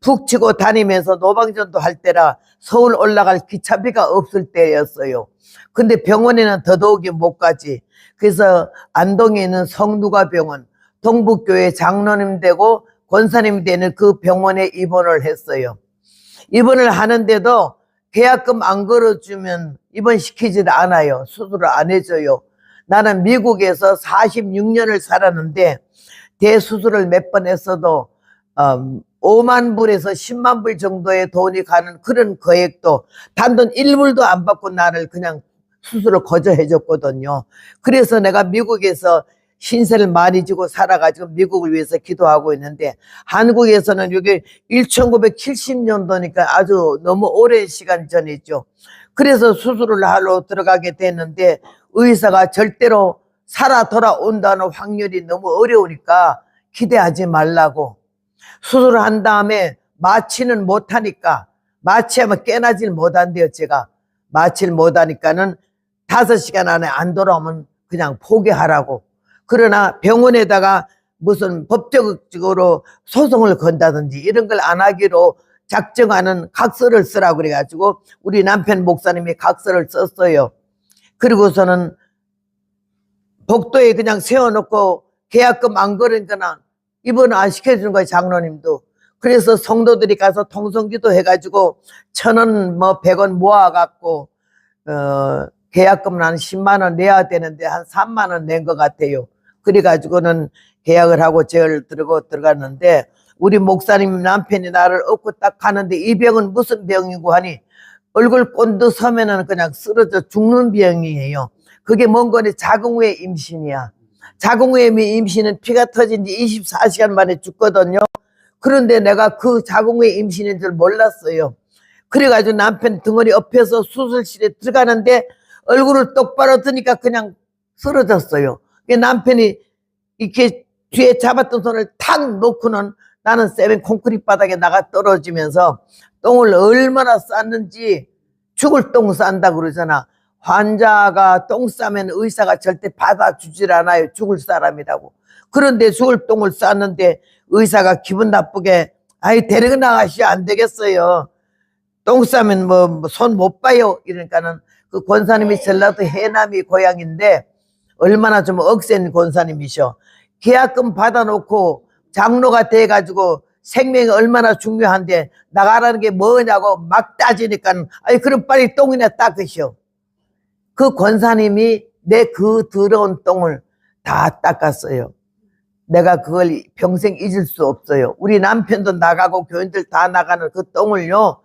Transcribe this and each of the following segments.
푹 치고 다니면서 노방전도 할 때라 서울 올라갈 기차비가 없을 때였어요. 근데 병원에는 더더욱이 못 가지. 그래서 안동에 있는 성누가병원, 동북교회 장로님 되고 권사님 되는 그 병원에 입원을 했어요. 입원을 하는데도 계약금 안 걸어주면 입원시키지도 않아요. 수술을 안 해줘요. 나는 미국에서 46년을 살았는데 대수술을 몇 번 했어도 5만 불에서 10만 불 정도의 돈이 가는 그런 거액도 단돈 1불도 안 받고 나를 그냥 수술을 거저해 줬거든요. 그래서 내가 미국에서 신세를 많이 지고 살아가지고 미국을 위해서 기도하고 있는데, 한국에서는 여기 1970년도니까 아주 너무 오랜 시간 전이죠. 그래서 수술을 하러 들어가게 됐는데 의사가 절대로 살아 돌아온다는 확률이 너무 어려우니까 기대하지 말라고, 수술을 한 다음에 마취는 못하니까, 마취하면 깨나질 못한대요. 제가 마취를 못하니까는 5시간 안에 안 돌아오면 그냥 포기하라고. 그러나 병원에다가 무슨 법적으로 소송을 건다든지 이런 걸 안 하기로 작정하는 각서를 쓰라고 그래가지고 우리 남편 목사님이 각서를 썼어요. 그리고서는 복도에 그냥 세워놓고 계약금 안 걸으니까 입원 안 시켜주는 거예요, 장로님도. 그래서 성도들이 가서 통성기도 해가지고 1,000원 뭐 100원 모아갖고 계약금은 한 10만 원 내야 되는데 한 3만 원 낸 것 같아요. 그래가지고는 계약을 하고 제를 들고 들어갔는데, 우리 목사님 남편이 나를 업고 딱 가는데 이 병은 무슨 병이고 하니 얼굴 꼰드 서면은 그냥 쓰러져 죽는 병이에요. 그게 뭔 거니? 자궁후에 임신이야. 자궁후에 임신은 피가 터진 지 24시간 만에 죽거든요. 그런데 내가 그 자궁후에 임신인 줄 몰랐어요. 그래가지고 남편 등허리 엎혀서 수술실에 들어가는데 얼굴을 똑바로 드니까 그냥 쓰러졌어요. 남편이 이렇게 뒤에 잡았던 손을 탁 놓고는 나는 세면 콘크리트 바닥에 나가 떨어지면서 똥을 얼마나 쌌는지, 죽을 똥 싼다 그러잖아. 환자가 똥 싸면 의사가 절대 받아주질 않아요. 죽을 사람이라고. 그런데 죽을 똥을 쌌는데 의사가 기분 나쁘게 아이 데리고 나가시면 안 되겠어요. 똥 싸면 뭐 손 못 봐요. 이러니까는 그 권사님이 전라도 해남이 고향인데 얼마나 좀 억센 권사님이셔. 계약금 받아놓고 장로가 돼가지고 생명이 얼마나 중요한데 나가라는 게 뭐냐고 막 따지니까 아니 그럼 빨리 똥이나 닦으시오. 그 권사님이 내 그 더러운 똥을 다 닦았어요. 내가 그걸 평생 잊을 수 없어요. 우리 남편도 나가고 교인들 다 나가는 그 똥을요,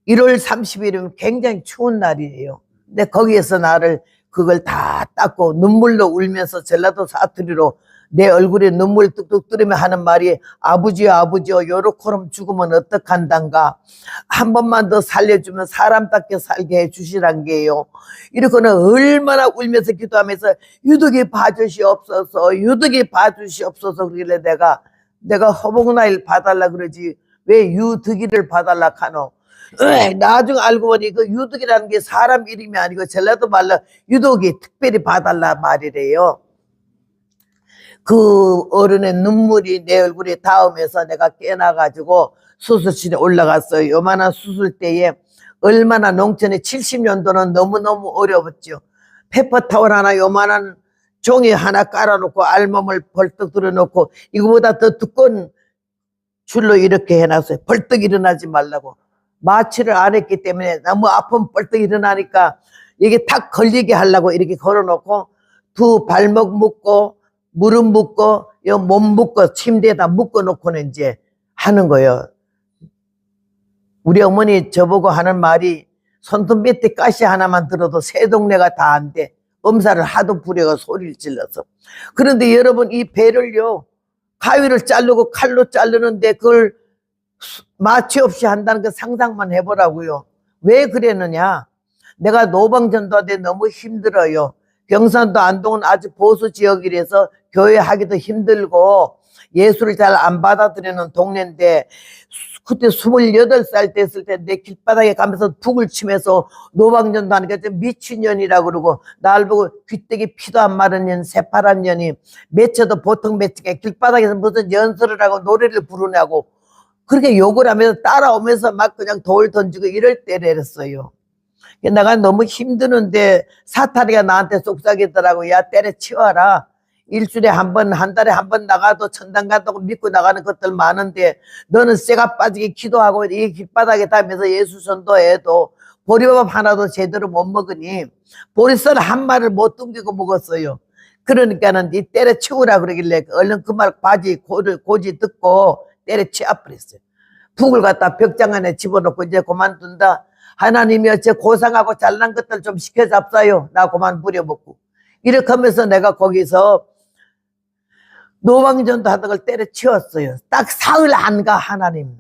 1월 30일이면 굉장히 추운 날이에요. 근데 거기에서 나를 그걸 다 닦고 눈물로 울면서 전라도 사투리로 내 얼굴에 눈물 뚝뚝 떨으며 하는 말이 아버지요 아버지요 요렇게럼 죽으면 어떡한단가, 한 번만 더 살려주면 사람답게 살게 해주시란 게요. 이렇게는 얼마나 울면서 기도하면서 유득이 봐주시옵소서 유득이 봐주시옵소서. 그러길래 내가 허봉나일 봐달라 그러지 왜 유득이를 봐달라 하노. 나중에 알고 보니 그 유득이라는 게 사람 이름이 아니고 전라도 말로 유독이 특별히 봐달라 말이래요. 그 어른의 눈물이 내 얼굴에 닿으면서 내가 깨나가지고 수술실에 올라갔어요. 요만한 수술대에 얼마나 농촌에 70년도는 너무너무 어려웠죠. 페퍼타월 하나 요만한 종이 하나 깔아놓고 알몸을 벌떡 들어놓고 이거보다 더 두꺼운 줄로 이렇게 해놨어요. 벌떡 일어나지 말라고. 마취를 안 했기 때문에 너무 아프면 벌떡 일어나니까 이게 탁 걸리게 하려고 이렇게 걸어놓고 두 발목 묶고 무릎 묶고 몸 묶고 침대에다 묶어놓고는 이제 하는 거예요. 우리 어머니 저보고 하는 말이 손톱 밑에 가시 하나만 들어도 새 동네가 다 안 돼. 엄살을 하도 부려가 소리를 질러서. 그런데 여러분 이 배를요 가위를 자르고 칼로 자르는데 그걸 마취 없이 한다는 거 상상만 해보라고요. 왜 그랬느냐. 내가 노방전도하는데 너무 힘들어요. 경산도 안동은 아주 보수 지역이라서 교회 하기도 힘들고 예수를 잘 안 받아들이는 동네인데, 그때 28살 됐을 때 내 길바닥에 가면서 북을 치면서 노방전도 하니까 미친년이라고 그러고 날 보고 귀때기 피도 안 마른 년 새파란 년이 맺혀도 보통 맺히게 길바닥에서 무슨 연설을 하고 노래를 부르냐고 그렇게 욕을 하면서 따라오면서 막 그냥 돌 던지고 이럴 때랬어요. 내가 너무 힘드는데 사탄이가 나한테 속삭이더라고. 야, 때려치워라. 일주일에 한 번, 한 달에 한 번 나가도 천당 간다고 믿고 나가는 것들 많은데 너는 쇠가 빠지게 기도하고 이 길바닥에 다니면서 예수 전도해도 보리밥 하나도 제대로 못 먹으니 보리쌀 한 마리를 못 뚱기고 먹었어요. 그러니까는 니 때려치우라 그러길래 얼른 그 말 고지 듣고 때려치워버렸어요. 북을 갖다 벽장 안에 집어넣고 이제 그만둔다. 하나님이 어째 고상하고 잘난 것들 좀 시켜잡사요. 나 그만 부려먹고. 이렇게 하면서 내가 거기서 노방전도 하던 걸 때려치웠어요. 딱 사흘 안 가, 하나님.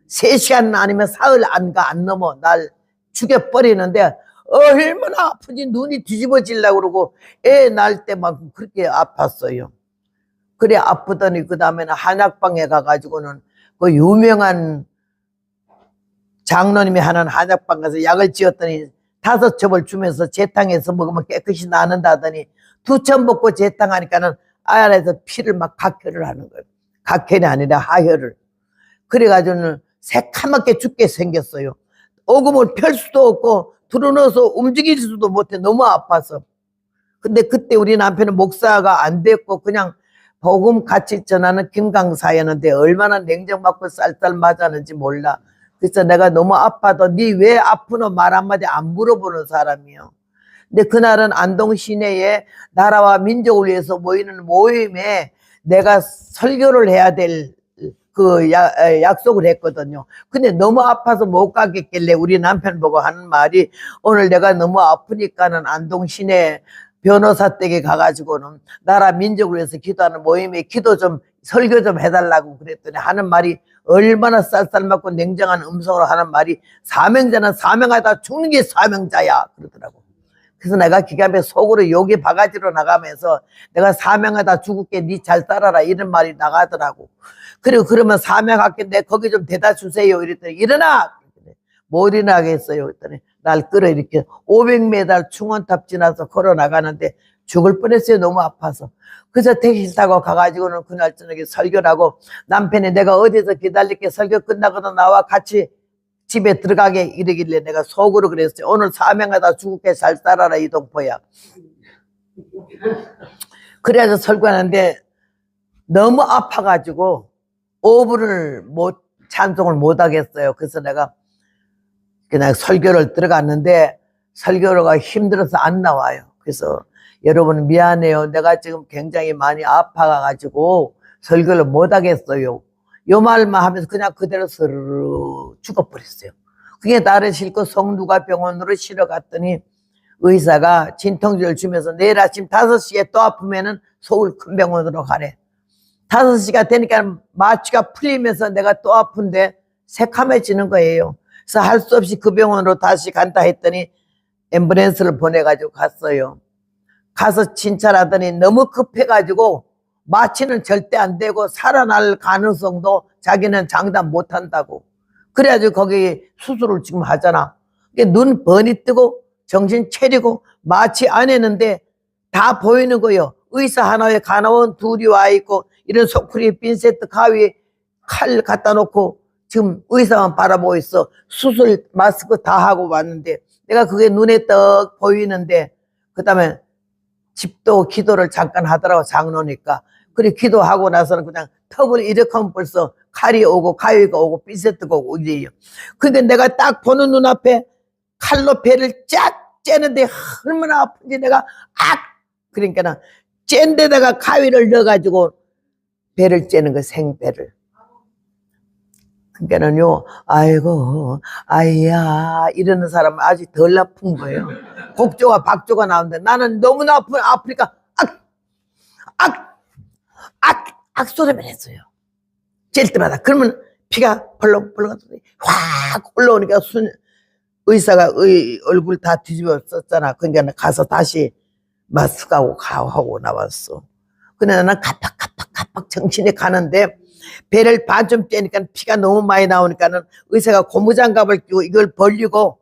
3시간 아니면 사흘 안 가, 안 넘어. 날 죽여버리는데 얼마나 아픈지 눈이 뒤집어지려고 그러고 애 낳을 때만큼 그렇게 아팠어요. 그래 아프더니 그 다음에는 한약방에 가가지고는 그 유명한 장로님이 하는 한약방 가서 약을 지었더니 5첩을 주면서 재탕해서 먹으면 깨끗이 나는다더니 2첩 먹고 재탕하니까는 안에서 피를 막 각혈을 하는 거예요. 각혈이 아니라 하혈을. 그래가지고는 새카맣게 죽게 생겼어요. 오금을 펼 수도 없고 들어넣어서 움직일 수도 못해. 너무 아파서. 근데 그때 우리 남편은 목사가 안 됐고 그냥 복음 같이 전하는 김강사였는데 얼마나 냉정맞고 쌀쌀 맞았는지 몰라. 그래서 내가 너무 아파도 니 왜 아프노 말 한마디 안 물어보는 사람이요. 근데 그날은 안동 시내에 나라와 민족을 위해서 모이는 모임에 내가 설교를 해야 될 그 약속을 했거든요. 근데 너무 아파서 못 가겠길래 우리 남편 보고 하는 말이 오늘 내가 너무 아프니까는 안동 시내 변호사 댁에 가가지고는 나라 민족을 위해서 기도하는 모임에 기도 좀 설교 좀 해달라고 그랬더니 하는 말이 얼마나 쌀쌀맞고 냉정한 음성으로 하는 말이 사명자는 사명하다 죽는 게 사명자야 그러더라고. 그래서 내가 기가 속으로 욕이 바가지로 나가면서 내가 사명하다 죽을게 니 잘 따라라 이런 말이 나가더라고. 그리고 그러면 사명할게 내 거기 좀 대다 주세요 이랬더니 일어나 못 일어나겠어요 그랬더니 날 끌어일으켜 500m 충원탑 지나서 걸어 나가는데 죽을 뻔했어요. 너무 아파서. 그래서 택시 타고 가가지고는 그날 저녁에 설교를 하고 남편이 내가 어디서 기다릴게 설교 끝나고도 나와 같이 집에 들어가게 이러길래 내가 속으로 그랬어요. 오늘 사명하다 죽을게 잘 살아라 이동포야. 그래서 설교하는데 너무 아파가지고 5분을 찬송을 못 하겠어요. 그래서 내가 그냥 설교를 들어갔는데 설교가 힘들어서 안 나와요. 그래서 여러분 미안해요. 내가 지금 굉장히 많이 아파가지고 설교를 못 하겠어요. 요 말만 하면서 그냥 그대로 스르르 죽어버렸어요. 그게 나를 싣고 성누가 병원으로 실어 갔더니 의사가 진통제를 주면서 내일 아침 5시에 또 아프면은 서울 큰 병원으로 가래. 5시가 되니까 마취가 풀리면서 내가 또 아픈데 새카매지는 거예요. 그래서 할 수 없이 그 병원으로 다시 간다 했더니 앰뷸런스를 보내가지고 갔어요. 가서 진찰하더니 너무 급해가지고 마취는 절대 안 되고 살아날 가능성도 자기는 장담 못 한다고. 그래가지고 거기 수술을 지금 하잖아. 눈 번이 뜨고 정신 차리고 마취 안 했는데 다 보이는 거예요. 의사 하나에 간호원 둘이 와 있고 이런 소쿠리 핀세트 가위에 칼 갖다 놓고 지금 의사만 바라보고 있어. 수술 마스크 다 하고 왔는데 내가 그게 눈에 떡 보이는데 그 다음에 집도 기도를 잠깐 하더라고 장로니까. 그래 기도하고 나서는 그냥 턱을 이렇게 하면 벌써 칼이 오고 가위가 오고 핀세트가 오고 이래요. 근데 내가 딱 보는 눈앞에 칼로 배를 쫙 째는데 얼마나 아픈지 내가 그러니까는 짠 데다가 가위를 넣어가지고 배를 째는 거 생배를. 그러니까는요 아이고 아이야 이러는 사람은 아직 덜 아픈 거예요. 곡조가 박조가 나오는데 나는 너무나 아프니까 악 소리만 했어요. 찔 때마다. 그러면 피가 벌렁벌렁 확 올라오니까 의사가 얼굴 다 뒤집어 썼잖아. 그러니까 가서 다시 마스크하고 가하고 나왔어. 근데 나는 가팍 정신이 가는데 배를 반쯤 째니까 피가 너무 많이 나오니까는 의사가 고무장갑을 끼고 이걸 벌리고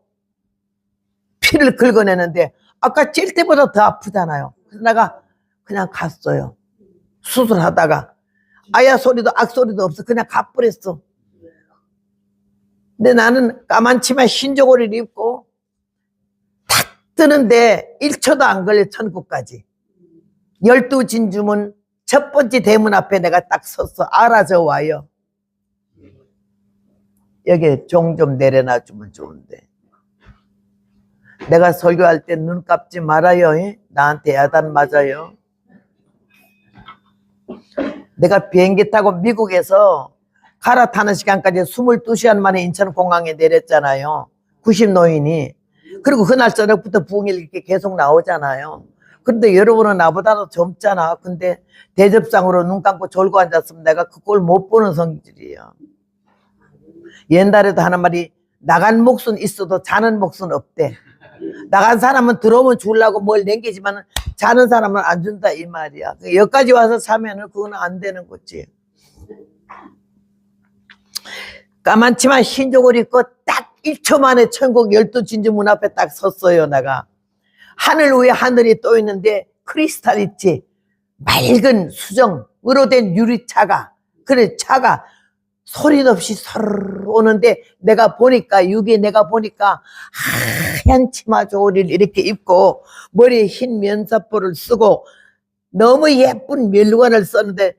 피를 긁어내는데 아까 찔 때보다 더 아프잖아요. 그래서 내가 그냥 갔어요. 수술하다가 아야 소리도 악 소리도 없어. 그냥 가버렸어. 근데 나는 까만 치마 흰 저고리를 입고 탁 뜨는데 1초도 안 걸려 천국까지. 12진주문 첫 번째 대문 앞에 내가 딱 섰어. 알아져 와요. 여기 종 좀 내려놔주면 좋은데. 내가 설교할 때 눈 감지 말아요. 나한테 야단 맞아요. 내가 비행기 타고 미국에서 갈아타는 시간까지 22시간 만에 인천공항에 내렸잖아요. 90노인이. 그리고 그날 저녁부터 부흥일 이렇게 계속 나오잖아요. 그런데 여러분은 나보다도 젊잖아. 근데 대접상으로 눈 감고 졸고 앉았으면 내가 그걸 못 보는 성질이에요. 옛날에도 하는 말이 나간 몫은 있어도 자는 몫은 없대. 나간 사람은 들어오면 주려고 뭘 남기지만 자는 사람은 안 준다 이 말이야. 여기까지 와서 자면은 그건 안 되는 거지. 까만 치마 흰 저고리 입고 딱 1초 만에 천국 12진주 문 앞에 딱 섰어요. 내가 하늘 위에 하늘이 또 있는데 크리스탈 있지. 맑은 수정으로 된 유리차가, 그래 차가 소리 없이 서르르 오는데 내가 보니까 내가 보니까 하얀 치마 저고리를 이렇게 입고 머리에 흰 면사포를 쓰고 너무 예쁜 멜관을 썼는데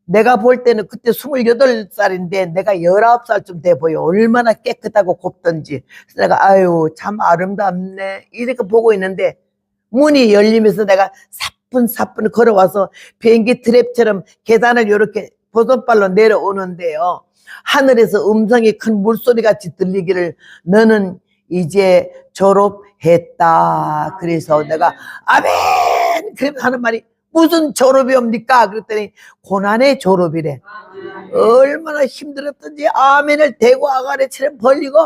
내가 볼 때는 그때 28살인데 내가 19살쯤 돼 보여. 얼마나 깨끗하고 곱던지. 그래서 내가 아유 참 아름답네 이렇게 보고 있는데 문이 열리면서 내가 사뿐사뿐 걸어와서 비행기 트랩처럼 계단을 이렇게 보선발로 내려오는데요. 하늘에서 음성이 큰 물소리같이 들리기를 너는 이제 졸업했다. 그래서 내가 아멘! 그러면 하는 말이 무슨 졸업이옵니까? 그랬더니 고난의 졸업이래. 얼마나 힘들었던지 아멘을 대고 아가리처럼 벌리고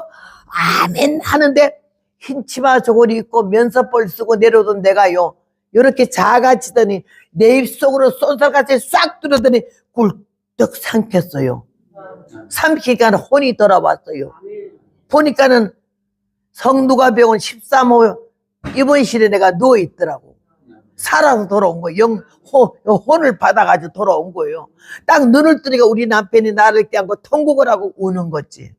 아멘 하는데 흰 치마 저고리 입고 면사포를 쓰고 내려오던 내가요. 이렇게 작아지더니 내 입속으로 쏜살같이 싹 들어더니 꿀떡 삼켰어요. 삼키니까 혼이 돌아왔어요. 보니까는 성누가병원 13호 입원실에 내가 누워있더라고. 살아서 돌아온 거예요. 혼을 받아가지고 돌아온 거예요. 딱 눈을 뜨니까 우리 남편이 나를 껴안고 통곡을 하고 우는 거지.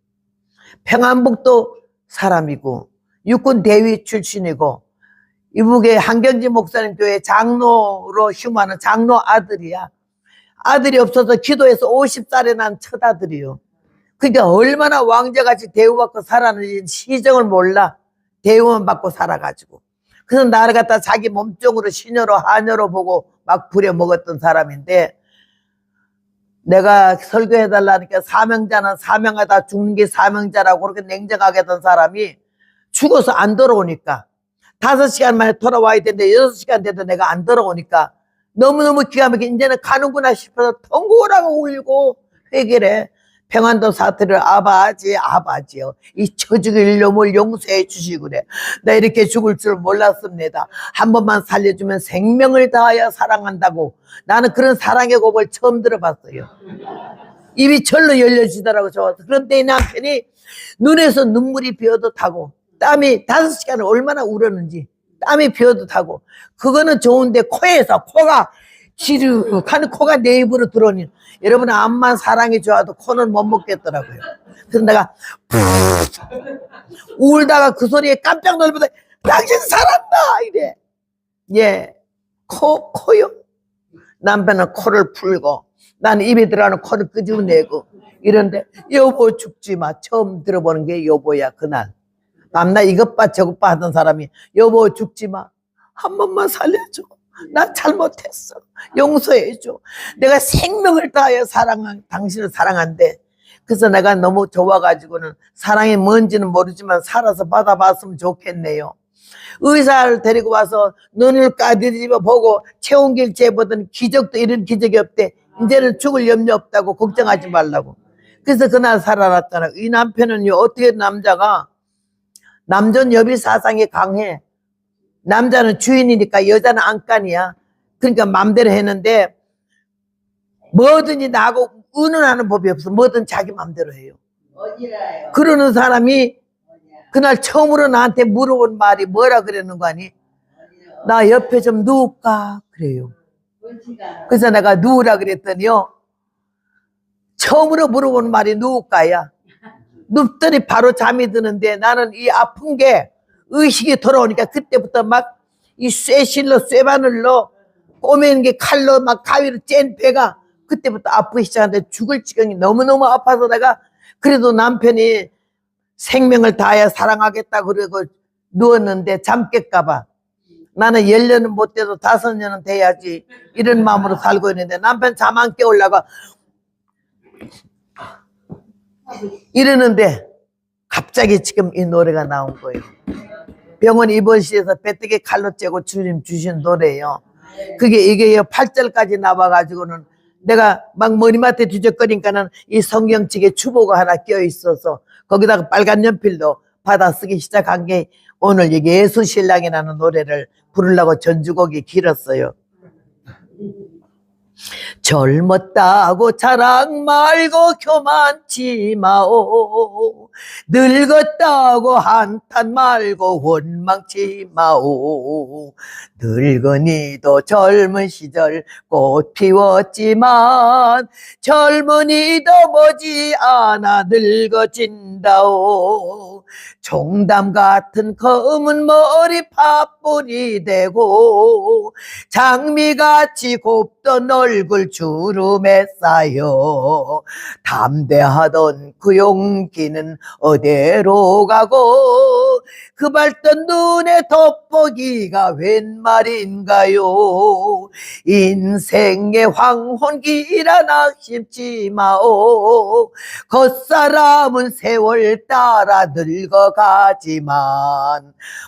평안북도 사람이고 육군 대위 출신이고 이북의 한경지 목사님 교회 장로로 휴무하는 장로 아들이야. 아들이 없어서 기도해서 50살에 난 첫 아들이요. 그러니까 얼마나 왕자같이 대우받고 살았는지 시정을 몰라. 대우만 받고 살아가지고. 그래서 나를 갖다 자기 몸종으로 시녀로 하녀로 보고 막 부려먹었던 사람인데 내가 설교해달라니까 사명자는 사명하다 죽는 게 사명자라고 그렇게 냉정하게 했던 사람이 죽어서 안 돌아오니까 5시간 만에 돌아와야 되는데 6시간 돼도 내가 안 돌아오니까 너무너무 기가 막히게 이제는 가는구나 싶어서 통곡을 하고 울고 회개를 해. 평안도 사태를 아바지요. 이 처죽일 놈을 용서해 주시구래. 나 이렇게 죽을 줄 몰랐습니다. 한 번만 살려주면 생명을 다하여 사랑한다고. 나는 그런 사랑의 곡을 처음 들어봤어요. 입이 절로 열려지더라고 좋아서. 그런데 이 남편이 눈에서 눈물이 비어도 타고 땀이 5시간을 얼마나 울었는지 땀이 비어도 타고 그거는 좋은데 코에서 코가 지르하는 코가 내 입으로 들어오니 여러분 암만 사랑이 좋아도 코는 못 먹겠더라고요. 그래서 내가 울다가 그 소리에 깜짝 놀라서 당신 살았다 이래. 예, 코요. 남편은 코를 풀고 나는 입에 들어가는 코를 끄집어내고 이런데 여보 죽지 마. 처음 들어보는 게 여보야. 그날 밤낮 이것 봐 저것 봐 하던 사람이 여보 죽지 마. 한 번만 살려줘. 나 잘못했어. 용서해줘. 내가 생명을 다하여 당신을 사랑한대. 그래서 내가 너무 좋아가지고는 사랑이 뭔지는 모르지만 살아서 받아봤으면 좋겠네요. 의사를 데리고 와서 눈을 까디집어 보고 체온계를 재보더니 기적도 이런 기적이 없대. 이제는 죽을 염려 없다고 걱정하지 말라고. 그래서 그날 살아났잖아. 이 남편은요 어떻게 남자가 남존여비 사상이 강해. 남자는 주인이니까 여자는 안간이야. 그러니까 맘대로 했는데 뭐든지 나하고 의논하는 법이 없어. 뭐든 자기 맘대로 해요. 어디라요? 그러는 사람이 그날 처음으로 나한테 물어본 말이 뭐라 그랬는 거 아니? 나 옆에 좀 누울까? 그래요. 그래서 내가 누우라 그랬더니요 처음으로 물어보는 말이 누울까야. 눕더니 바로 잠이 드는데 나는 이 아픈 게 의식이 돌아오니까 그때부터 막 이 쇠실로 쇠바늘로 꼬매는 게 칼로 막 가위로 짠 배가 그때부터 아프기 시작하는데 죽을 지경이 너무너무 아파서 내가 그래도 남편이 생명을 다하여 사랑하겠다 그러고 누웠는데 잠 깰까봐 나는 10년은 못 돼도 5년은 돼야지 이런 마음으로 살고 있는데 남편 잠 안 깨우려고 이러는데 갑자기 지금 이 노래가 나온 거예요. 병원 입원실에서 배뜨기 칼로 째고 주님 주신 노래예요. 그게 이게 8절까지 나와가지고는 내가 막 머리맡에 뒤적거리니까는 이 성경책에 추보가 하나 껴 있어서 거기다가 빨간 연필로 받아 쓰기 시작한 게 오늘 이게 예수신랑이라는 노래를 부르려고 전주곡이 길었어요. 젊었다고 자랑 말고 교만치 마오. 늙었다고 한탄 말고 원망치 마오. 늙은이도 젊은 시절 꽃 피웠지만 젊은이도 머지않아 늙어진다오. 종담 같은 검은 머리 팥불이 되고 장미같이 곱던 얼굴 주름에 쌓여 담대하던 그 용기는 어디로 가고 그 밝던 눈의 돋보기가 웬 말인가요. 인생의 황혼기라 낙심치 마오. 겉사람은 세월 따라 늙어가지만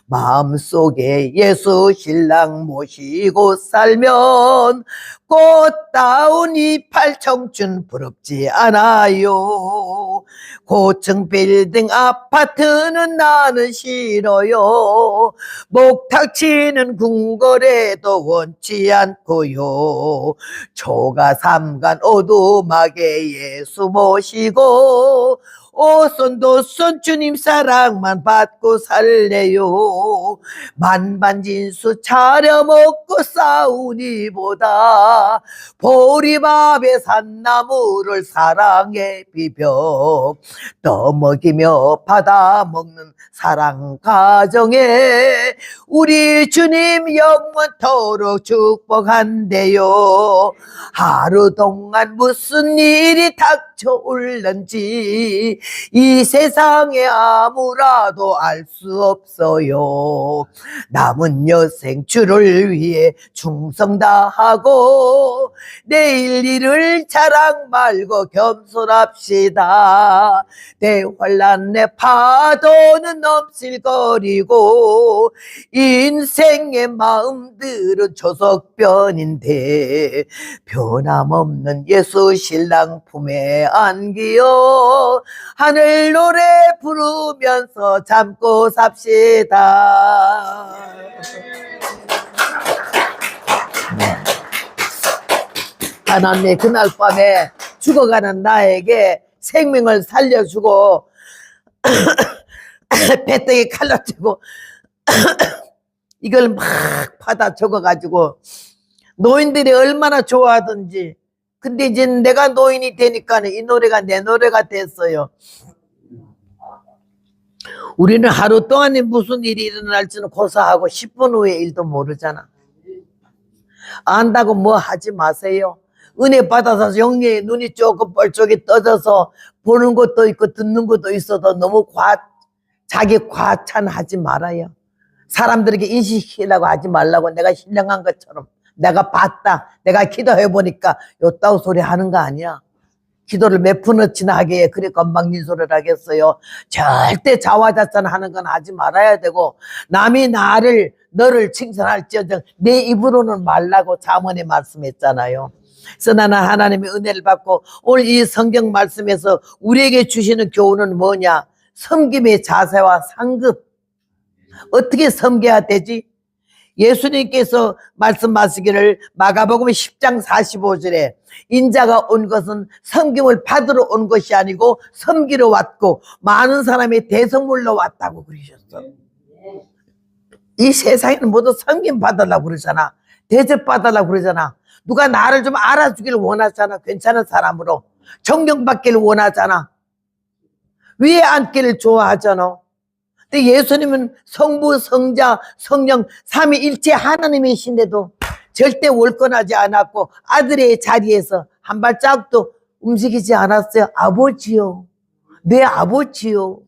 마음속에 예수 신랑 모시고 살면 꽃다운 이팔 청춘 부럽지 않아요. 고층 빌딩 아파트는 나는 싫어요. 목탁 치는 궁궐에도 원치 않고요. 초가 삼간 오두막에 예수 모시고 오손도손 주님 사랑만 받고 살래요. 만반진수 차려 먹고 싸우니보다 보리밥에 산나물을 사랑에 비벼 떠먹이며 받아먹는 사랑 가정에 우리 주님 영원토록 축복한대요. 하루 동안 무슨 일이 닥쳐올는지 이 세상에 아무라도 알 수 없어요. 남은 여생 주를 위해 충성 다하고 내일 일을 자랑 말고 겸손합시다. 대환란의 파도는 넘실거리고 인생의 마음들은 조석변인데 변함없는 예수 신랑 품에 안기어 하늘 노래 부르면서 참고 삽시다. 하나님 그날 밤에 죽어가는 나에게 생명을 살려주고 배때기 칼로 찌고 이걸 막 받아 적어가지고 노인들이 얼마나 좋아하던지. 근데 이제 내가 노인이 되니까 이 노래가 내 노래가 됐어요. 우리는 하루 동안에 무슨 일이 일어날지는 고사하고 10분 후의 일도 모르잖아. 안다고 뭐 하지 마세요. 은혜 받아서 영리의 눈이 조금 뻘쪽이 떠져서 보는 것도 있고 듣는 것도 있어도 너무 자기 과찬하지 말아요. 사람들에게 인식시키려고 하지 말라고. 내가 신령한 것처럼 내가 봤다, 내가 기도해보니까 요따구 소리 하는 거 아니야. 기도를 몇 푼어치나 하게 그래 건방진 소리를 하겠어요. 절대 자화자찬하는 건 하지 말아야 되고 남이 너를 칭찬할지언정 내 입으로는 말라고 잠언에 말씀했잖아요. 그래서 나는 하나님의 은혜를 받고 오늘 이 성경 말씀에서 우리에게 주시는 교훈은 뭐냐. 섬김의 자세와 상급. 어떻게 섬겨야 되지? 예수님께서 말씀하시기를 마가복음 10장 45절에 인자가 온 것은 섬김을 받으러 온 것이 아니고 섬기러 왔고 많은 사람이 대성물로 왔다고 그러셨어. 이 세상에는 모두 섬김 받으려고 그러잖아. 대접 받으려고 그러잖아. 누가 나를 좀 알아주기를 원하잖아. 괜찮은 사람으로 존경받기를 원하잖아. 위에 앉기를 좋아하잖아. 근데 예수님은 성부, 성자, 성령 삼위일체 하나님이신데도 절대 월권하지 않았고 아들의 자리에서 한 발짝도 움직이지 않았어요. 아버지요, 내 아버지요.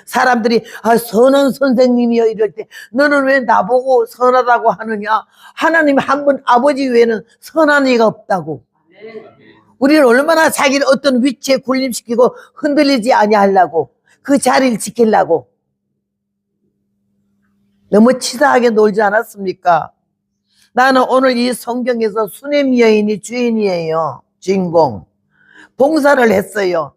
사람들이 선한 선생님이요 이럴 때 너는 왜 나보고 선하다고 하느냐. 하나님 한 분 아버지 외에는 선한 이가 없다고. 우리는 얼마나 자기를 어떤 위치에 군림시키고 흔들리지 아니하려고, 그 자리를 지키려고. 너무 치사하게 놀지 않았습니까? 나는 오늘 이 성경에서 수냄 여인이 주인이에요. 주인공. 봉사를 했어요.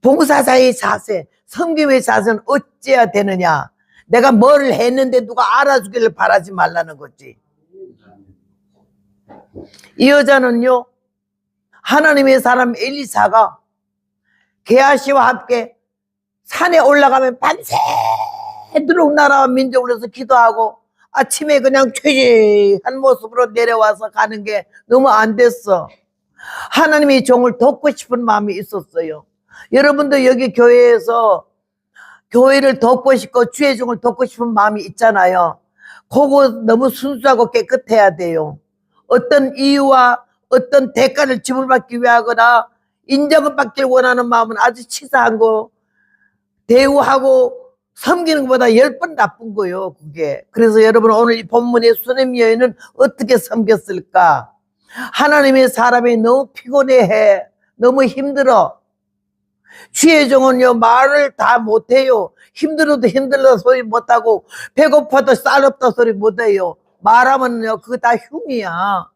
봉사자의 자세, 섬김의 자세는 어찌해야 되느냐. 내가 뭘 했는데 누가 알아주기를 바라지 말라는 거지. 이 여자는요, 하나님의 사람 엘리사가 게하시와 함께 산에 올라가면 밤새도록 나라와 민족을 위해서 기도하고 아침에 그냥 퇴직한 모습으로 내려와서 가는 게 너무 안 됐어. 하나님의 종을 돕고 싶은 마음이 있었어요. 여러분도 여기 교회에서 교회를 돕고 싶고 주의 종을 돕고 싶은 마음이 있잖아요. 그거 너무 순수하고 깨끗해야 돼요. 어떤 이유와 어떤 대가를 지불받기 위하거나 인정을 받기를 원하는 마음은 아주 치사한 거, 대우하고 섬기는 것보다 10번 나쁜 거예요, 그게. 그래서 여러분 오늘 이 본문의 수냄 여인은 어떻게 섬겼을까? 하나님의 사람이 너무 피곤해해. 너무 힘들어. 주의 종은요, 말을 다 못해요. 힘들어도 힘들다 소리 못하고 배고파도 쌀 없다 소리 못해요. 말하면요, 그거 다 흉이야.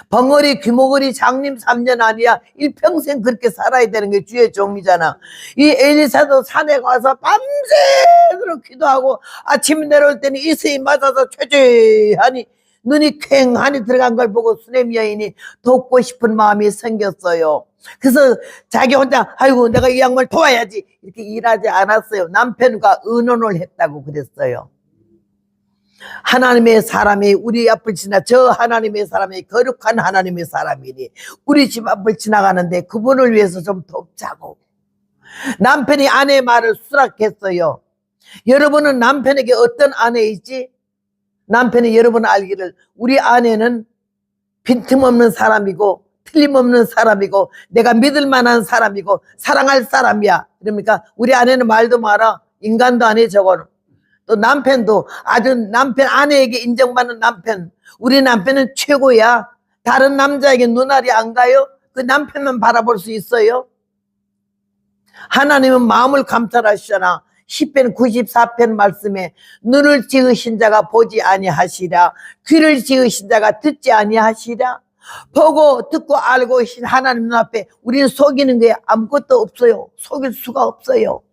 벙어리 귀머거리 장님 3년 아니야. 일평생 그렇게 살아야 되는 게 주의 종이잖아. 이 엘리사도 산에 가서 밤새도록 기도하고 아침에 내려올 때는 이슬이 맞아서 최죄하니 눈이 퀭하니 들어간 걸 보고 수냄 여인이 돕고 싶은 마음이 생겼어요. 그래서 자기 혼자 아이고 내가 이 양반을 도와야지 이렇게 일하지 않았어요. 남편과 의논을 했다고 그랬어요. 하나님의 사람이 우리 앞을 지나 저 하나님의 사람이 거룩한 하나님의 사람이니 우리 집 앞을 지나가는데 그분을 위해서 좀 돕자고. 남편이 아내의 말을 수락했어요. 여러분은 남편에게 어떤 아내이지? 남편이 여러분 알기를 우리 아내는 빈틈없는 사람이고 틀림없는 사람이고 내가 믿을 만한 사람이고 사랑할 사람이야. 그러니까 우리 아내는 말도 마라. 인간도 아니에요 저거는. 또 남편도 아주 남편 아내에게 인정받는 남편. 우리 남편은 최고야. 다른 남자에게 눈알이 안 가요? 그 남편만 바라볼 수 있어요? 하나님은 마음을 감찰하시잖아. 10편 94편 말씀에 눈을 지으신 자가 보지 아니하시랴 귀를 지으신 자가 듣지 아니하시랴. 보고 듣고 알고 계신 하나님 눈앞에 우리는 속이는 게 아무것도 없어요. 속일 수가 없어요.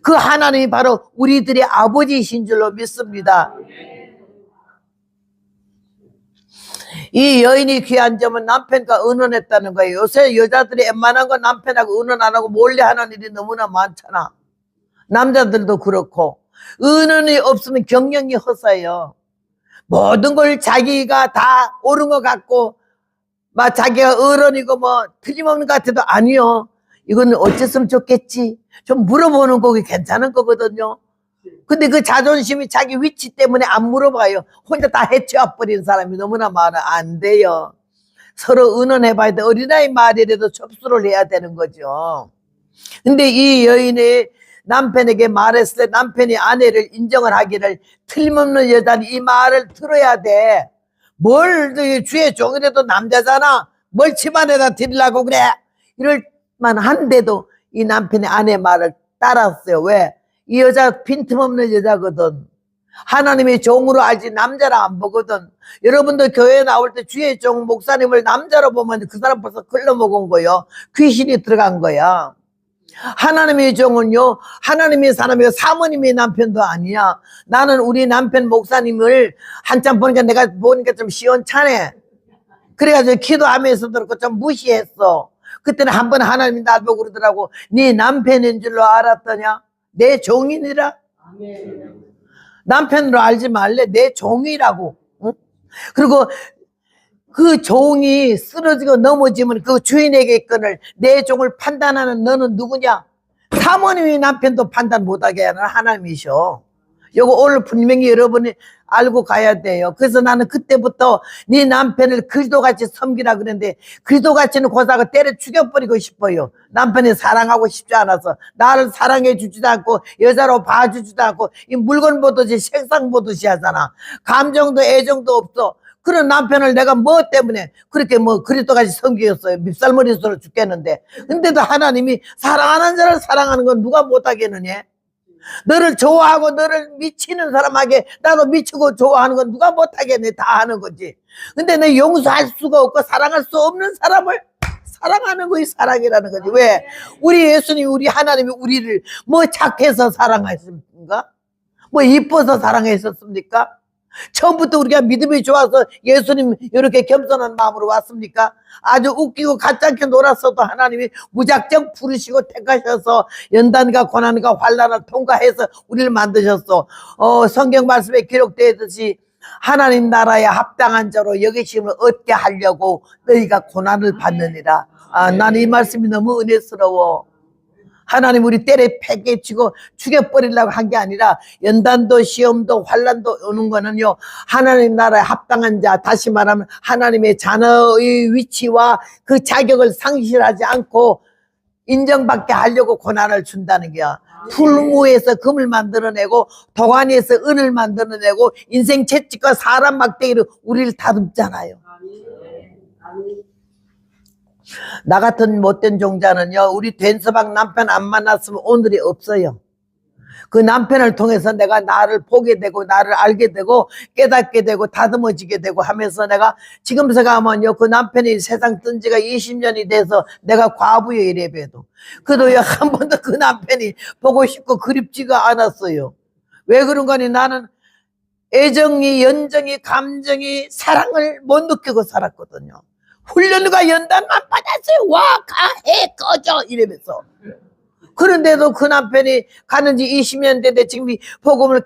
그 하나님이 바로 우리들의 아버지이신 줄로 믿습니다. 이 여인이 귀한 점은 남편과 의논했다는 거예요. 요새 여자들이 웬만한 거 남편하고 의논 안 하고 몰래 하는 일이 너무나 많잖아. 남자들도 그렇고. 의논이 없으면 경영이 허사예요. 모든 걸 자기가 다 옳은 것 같고 막 자기가 어른이고 뭐 틀림없는 것 같아도 아니요. 이건 어쨌으면 좋겠지. 좀 물어보는 거기 괜찮은 거거든요. 근데 그 자존심이 자기 위치 때문에 안 물어봐요. 혼자 다 해치워버리는 사람이 너무나 많아. 안 돼요. 서로 의논해봐야 돼. 어린아이 말이라도 접수를 해야 되는 거죠. 근데 이 여인이 남편에게 말했을 때 남편이 아내를 인정을 하기를 틀림없는 여자는 이 말을 들어야 돼. 뭘 주의 종이라도 남자잖아. 뭘 집안에다 드리려고 그래. 이럴 만한데도 이 남편이 아내 말을 따랐어요. 왜? 이 여자 빈틈없는 여자거든. 하나님의 종으로 알지 남자라 안 보거든. 여러분도 교회에 나올 때 주의 종 목사님을 남자로 보면 그 사람 벌써 글러먹은 거예요. 귀신이 들어간 거야. 하나님의 종은요, 하나님의 사람이고 사모님의 남편도 아니야. 나는 우리 남편 목사님을 한참 보니까 내가 보니까 좀 시원찮네. 그래가지고 기도하면서도 그렇고 좀 무시했어. 그때는 한 번 하나님이 날 보고 그러더라고. 네 남편인 줄로 알았더냐? 내 종이니라. 남편으로 알지 말래. 내 종이라고. 응? 그리고 그 종이 쓰러지고 넘어지면 그 주인에게 있거늘 내 종을 판단하는 너는 누구냐? 사모님이 남편도 판단 못하게 하는 하나님이셔. 요거 오늘 분명히 여러분이 알고 가야 돼요. 그래서 나는 그때부터 네 남편을 그리스도같이 섬기라 그랬는데 그리스도같이는 고사가 때려 죽여버리고 싶어요. 남편이 사랑하고 싶지 않아서 나를 사랑해 주지도 않고 여자로 봐주지도 않고 이 물건 보듯이 색상 보듯이 하잖아. 감정도 애정도 없어. 그런 남편을 내가 뭐 때문에 그렇게 뭐 그리스도같이 섬기겠어요. 밉살머리로 죽겠는데. 근데도 하나님이 사랑하는 자를 사랑하는 건 누가 못하겠느냐. 너를 좋아하고 너를 미치는 사람에게 나도 미치고 좋아하는 건 누가 못하겠네. 다 하는 거지. 근데 내 용서할 수가 없고 사랑할 수 없는 사람을 사랑하는 것이 사랑이라는 거지. 왜? 우리 예수님, 우리 하나님이 우리를 뭐 착해서 사랑했습니까? 뭐 이뻐서 사랑했었습니까? 처음부터 우리가 믿음이 좋아서 예수님 이렇게 겸손한 마음으로 왔습니까? 아주 웃기고 가짜게 놀았어도 하나님이 무작정 부르시고 택하셔서 연단과 고난과 환난을 통과해서 우리를 만드셨어. 성경 말씀에 기록되어 있듯이 하나님 나라에 합당한 자로 여기심을 얻게 하려고 너희가 고난을 받느니라. 나는 이 말씀이 너무 은혜스러워. 하나님 우리 때려 패개치고 죽여버리려고 한 게 아니라 연단도 시험도 환난도 오는 거는요 하나님 나라에 합당한 자, 다시 말하면 하나님의 자녀의 위치와 그 자격을 상실하지 않고 인정받게 하려고 고난을 준다는 거야. 풀무에서 금을 만들어내고 도가니에서 은을 만들어내고 인생 채찍과 사람 막대기로 우리를 다듬잖아요. 나 같은 못된 종자는요 우리 된서방 남편 안 만났으면 오늘이 없어요. 그 남편을 통해서 내가 나를 보게 되고 나를 알게 되고 깨닫게 되고 다듬어지게 되고 하면서 내가 지금 생각하면요 그 남편이 세상 뜬 지가 20년이 돼서 내가 과부예요. 이래봬도 그래도요 한 번도 그 남편이 보고 싶고 그립지가 않았어요. 왜 그런 거니? 나는 애정이 연정이 감정이 사랑을 못 느끼고 살았거든요. 훈련과 연단만 받았어요. 와, 가, 해, 꺼져 이러면서. 그런데도 그 남편이 가는 지 20년 됐는데 지금 이 복음을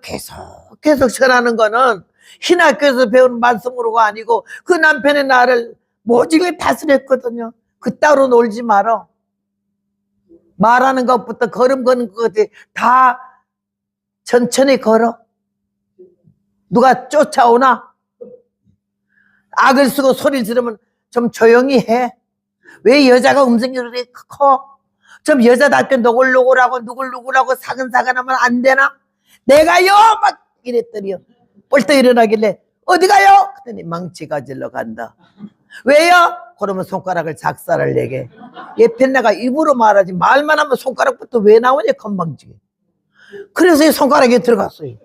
계속 전하는 거는 신학교에서 배운 말씀으로가 아니고 그 남편이 나를 모질게 다스렸거든요. 그따로 놀지 말어. 말하는 것부터 걸음 거는 것까지 다 천천히 걸어. 누가 쫓아오나? 악을 쓰고 소리 지르면 좀 조용히 해. 왜 여자가 음성이 그렇게 커? 좀 여자답게 노골노골하고 누굴누굴하고 사근사근하면 안 되나? 내가요! 막 이랬더니요. 벌떡 일어나길래 어디 가요? 그랬더니 망치 가지러 간다. 왜요? 그러면 손가락을 작살을 내게. 옆에 내가 입으로 말하지 말만 하면 손가락부터 왜 나오냐 건방지게. 그래서 이 손가락에 들어갔어요.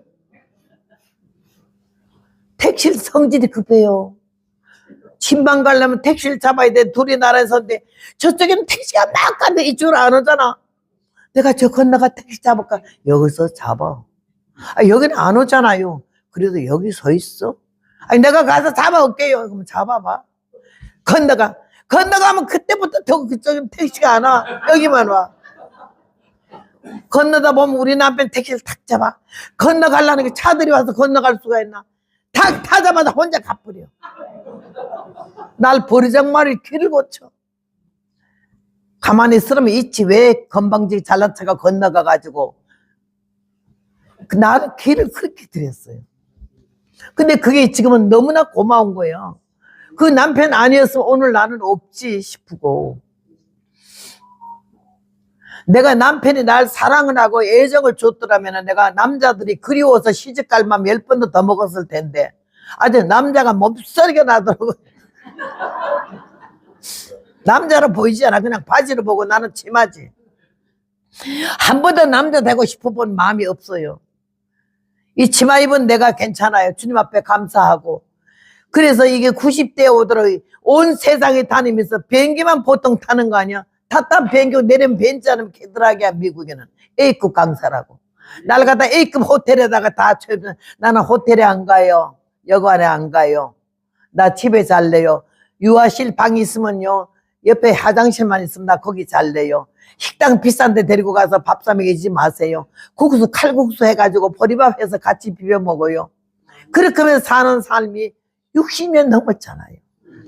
택시 성질이 급해요. 신방 가려면 택시를 잡아야 돼. 둘이 나라에 서는데 저쪽에는 택시가 막 가는데 이쪽으로 안 오잖아. 내가 저 건너가 택시 잡을까? 여기서 잡아. 여기는 안 오잖아요. 그래도 여기 서 있어. 내가 가서 잡아올게요. 그럼 잡아봐. 건너가면 그때부터 더 그쪽에 택시가 안 와. 여기만 와. 건너다 보면 우리 남편 택시를 탁 잡아. 건너가려는 게 차들이 와서 건너갈 수가 있나? 탁 타자마자 혼자 가버려. 날 버리장말이 길을 고쳐. 가만히 있으면 있지. 왜 건방지게 잘난 차가 건너가가지고 나를 길을 그렇게 들였어요. 근데 그게 지금은 너무나 고마운 거예요. 그 남편 아니었으면 오늘 나는 없지 싶고, 내가 남편이 날 사랑을 하고 애정을 줬더라면 내가 남자들이 그리워서 시집갈 맘 10번도 더 먹었을 텐데 아주 남자가 몹쓸게 나더라고. 남자로 보이지 않아. 그냥 바지를 보고 나는 치마지. 한 번도 남자 되고 싶어 본 마음이 없어요. 이 치마 입은 내가 괜찮아요. 주님 앞에 감사하고. 그래서 이게 90대에 오도록 온 세상에 다니면서 비행기만 보통 타는 거 아니야? 탔다 비행기 내리면 벤츠 않으면 캐드락이야. 미국에는 A급 강사라고. 날 갖다 A급 호텔에다가 다 쳐주면 나는 호텔에 안 가요. 여관에 안 가요. 나 집에 잘래요. 유아실 방이 있으면요 옆에 화장실만 있으면 나 거기 잘래요. 식당 비싼 데 데리고 가서 밥 사 먹이지 마세요. 국수 칼국수 해가지고 보리밥 해서 같이 비벼 먹어요. 그렇게 하면 사는 삶이 60년 넘었잖아요.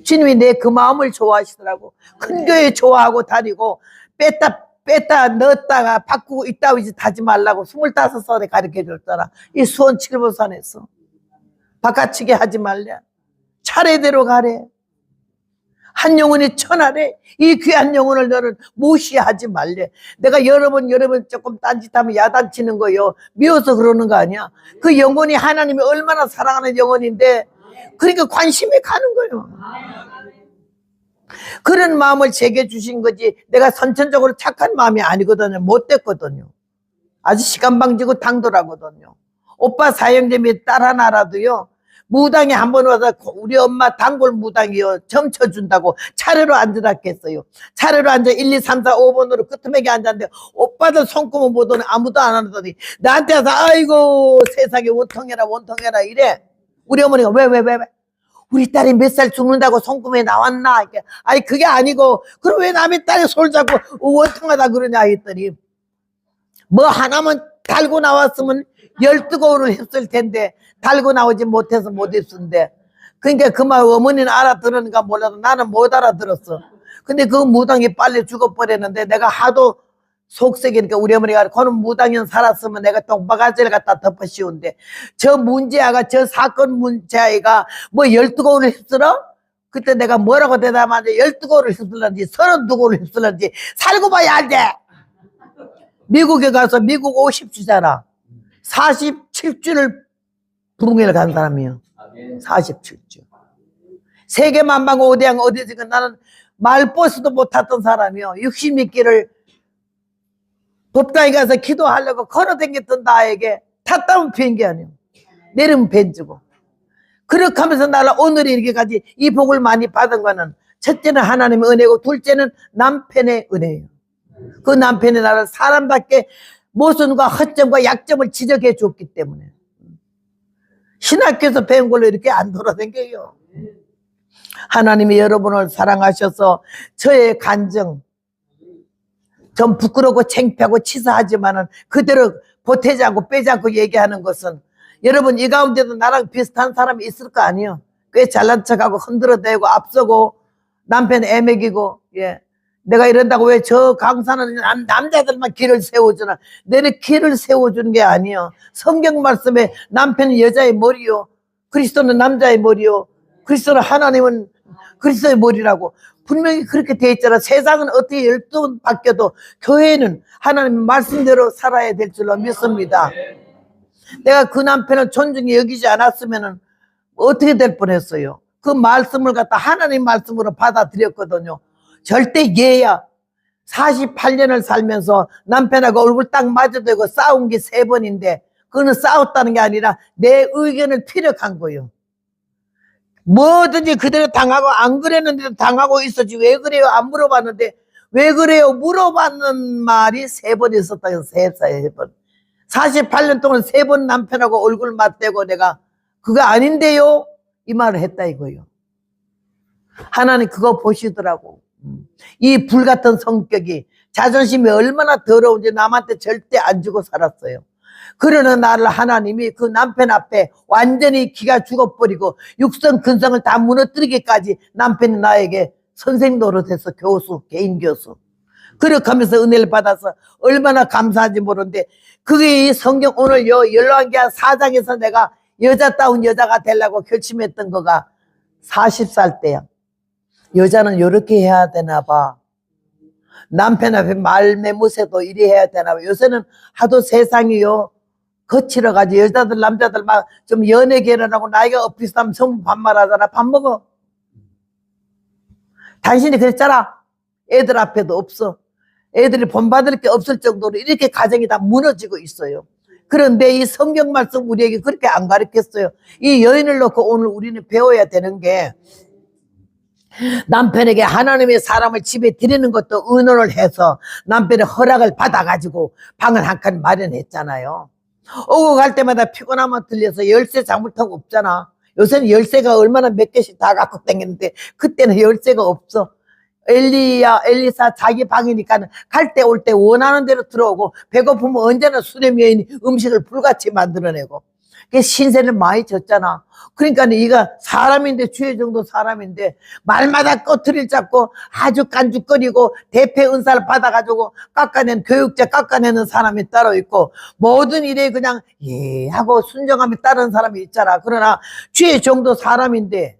주님이 내 그 마음을 좋아하시더라고. 큰 교회 좋아하고 다니고 뺐다 뺐다 넣었다가 바꾸고 이따위 짓 하지 말라고 25살에 가르쳐 줬잖아. 이 수원 칠보산에서. 바깥치게 하지 말래. 차례대로 가래. 한 영혼이 천하래. 이 귀한 영혼을 너는 무시하지 말래. 내가 여러 번 조금 딴짓하면 야단치는 거요. 미워서 그러는 거 아니야. 그 영혼이 하나님이 얼마나 사랑하는 영혼인데 그러니까 관심이 가는 거예요. 그런 마음을 제게 주신 거지 내가 선천적으로 착한 마음이 아니거든요. 못됐거든요. 아주 시간방지고 당돌하거든요. 오빠 사형제미 딸 하나라도요. 무당이 한 번 와서 우리 엄마 단골 무당이요. 점 쳐준다고 차례로 앉으라겠어요. 차례로 앉아 1, 2, 3, 4, 5번으로 끄트맥에 앉았는데 오빠들 손꼽은 보더니 아무도 안 하더니 나한테 와서 아이고 세상에 원통해라 이래. 우리 어머니가 왜? 우리 딸이 몇 살 죽는다고 손금에 나왔나? 아니 그게 아니고 그럼 왜 남의 딸이 손 잡고 원통하다 그러냐 했더니 뭐 하나만 달고 나왔으면 12거울을 했을 텐데 달고 나오지 못해서 못 했는데 그러니까 그 말 어머니는 알아들었는가 몰라도 나는 못 알아들었어. 근데 그 무당이 빨리 죽어버렸는데 내가 하도 속색이니까 우리 어머니가 그는 무당년 살았으면 내가 똥바가지를 갖다 덮어 씌운데 저 문제아가 저 사건 문제아이가 뭐 12거울을 휩쓸어? 그때 내가 뭐라고 대답하는데 12거울을 휩쓸는지 32거울을 휩쓸는지 살고 봐야 알지. 미국에 가서 미국 50주잖아. 47주를 부흥회를 간 사람이에요. 47주. 세계만방 오대양 어디지 나는 말버스도 못 탔던 사람이요. 60몇 개를 법당에 가서 기도하려고 걸어다녔던 나에게 탔다면 비행기 아니에요. 내리면 벤즈고. 그렇게 하면서 나를 오늘에 이렇게까지 이 복을 많이 받은 거는 첫째는 하나님의 은혜고 둘째는 남편의 은혜예요. 그 남편이 나를 사람답게 모순과 허점과 약점을 지적해 줬기 때문에 신학교에서 배운 걸로 이렇게 안 돌아다녀요. 하나님이 여러분을 사랑하셔서 저의 간증 좀 부끄럽고 창피하고 치사하지만은 그대로 보태지 않고 빼지 않고 얘기하는 것은 여러분 이 가운데도 나랑 비슷한 사람이 있을 거 아니에요. 꽤 잘난 척하고 흔들어대고 앞서고 남편 애먹이고 예. 내가 이런다고 왜 저 강사는 남자들만 길을 세워주나. 내는 길을 세워주는 게 아니에요. 성경 말씀에 남편은 여자의 머리요. 그리스도는 남자의 머리요. 그리스도는 하나님은 그리스도의 머리라고. 분명히 그렇게 돼 있잖아. 세상은 어떻게 12번 바뀌어도 교회는 하나님 말씀대로 살아야 될 줄로 믿습니다. 내가 그 남편을 존중히 여기지 않았으면 어떻게 될 뻔했어요. 그 말씀을 갖다 하나님 말씀으로 받아들였거든요. 절대 예야. 48년을 살면서 남편하고 얼굴 딱 마주대고 싸운 게 3번인데 그거는 싸웠다는 게 아니라 내 의견을 피력한 거예요. 뭐든지 그대로 당하고 안 그랬는데도 당하고 있었지 왜 그래요? 안 물어봤는데 왜 그래요? 물어봤는 말이 3번 있었다. 3번. 48년 동안 3번 남편하고 얼굴 맞대고 내가 그거 아닌데요? 이 말을 했다 이거예요. 하나님 그거 보시더라고. 이 불같은 성격이 자존심이 얼마나 더러운지 남한테 절대 안 주고 살았어요. 그러는 나를 하나님이 그 남편 앞에 완전히 기가 죽어버리고 육성 근성을 다 무너뜨리기까지 남편이 나에게 선생 노릇해서 교수, 개인 교수 그렇게 하면서 은혜를 받아서 얼마나 감사한지 모르는데 그게 이 성경 오늘 열왕기하 4장에서 내가 여자다운 여자가 되려고 결심했던 거가 40살 때야. 여자는 이렇게 해야 되나 봐. 남편 앞에 말매무새도 이리 해야 되나 봐. 요새는 하도 세상이요 거칠어가지고 여자들 남자들 막 좀 연애 결혼하고 나이가 비슷하면 전부 반말하잖아. 밥 먹어. 당신이 그랬잖아. 애들 앞에도 없어. 애들이 본받을 게 없을 정도로 이렇게 가정이 다 무너지고 있어요. 그런데 이 성경 말씀 우리에게 그렇게 안 가르쳤어요. 이 여인을 놓고 오늘 우리는 배워야 되는 게 남편에게 하나님의 사람을 집에 들이는 것도 의논을 해서 남편의 허락을 받아가지고 방을 한 칸 마련했잖아요. 오고 갈 때마다 피곤하면 들려서 열쇠 잠을턱 없잖아. 요새는 열쇠가 얼마나 몇 개씩 다 갖고 다녔는데 그때는 열쇠가 없어. 엘리사 자기 방이니까 갈 때 올 때 원하는 대로 들어오고 배고프면 언제나 수렴 여인이 음식을 불같이 만들어내고 그 신세를 많이 졌잖아. 그러니까 네가 사람인데, 주의정도 사람인데 말마다 꼬투리를 잡고 아주 깐죽거리고 대패 은사를 받아가지고 교육자 깎아내는 사람이 따로 있고, 모든 일에 그냥 예 하고 순정함이 따르는 사람이 있잖아. 그러나 주의정도 사람인데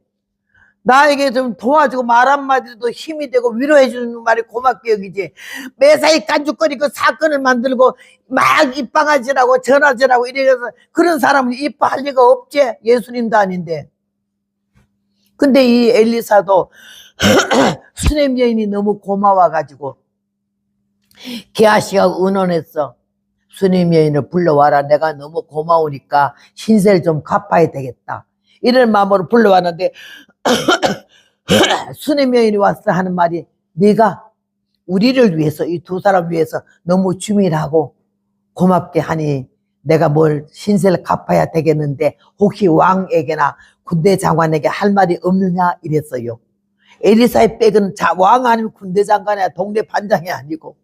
나에게 좀 도와주고 말 한마디도 힘이 되고 위로해주는 말이 고맙게 여기지, 매사에 깐죽거리고 사건을 만들고 막 입방아지라고 전화질하고 이래서 그런 사람은 이뻐할 리가 없지. 예수님도 아닌데. 근데 이 엘리사도 수냄 여인이 너무 고마워가지고 게하시가 의논했어. 수냄 여인을 불러와라. 내가 너무 고마우니까 신세를 좀 갚아야 되겠다. 이런 마음으로 불러왔는데 수냄 여인이 왔어 하는 말이, 네가 우리를 위해서, 이 두 사람 위해서 너무 주밀하고 고맙게 하니 내가 뭘 신세를 갚아야 되겠는데 혹시 왕에게나 군대 장관에게 할 말이 없느냐 이랬어요. 엘리사의 백은 왕 아니면 군대 장관이야, 동네 반장이 아니고.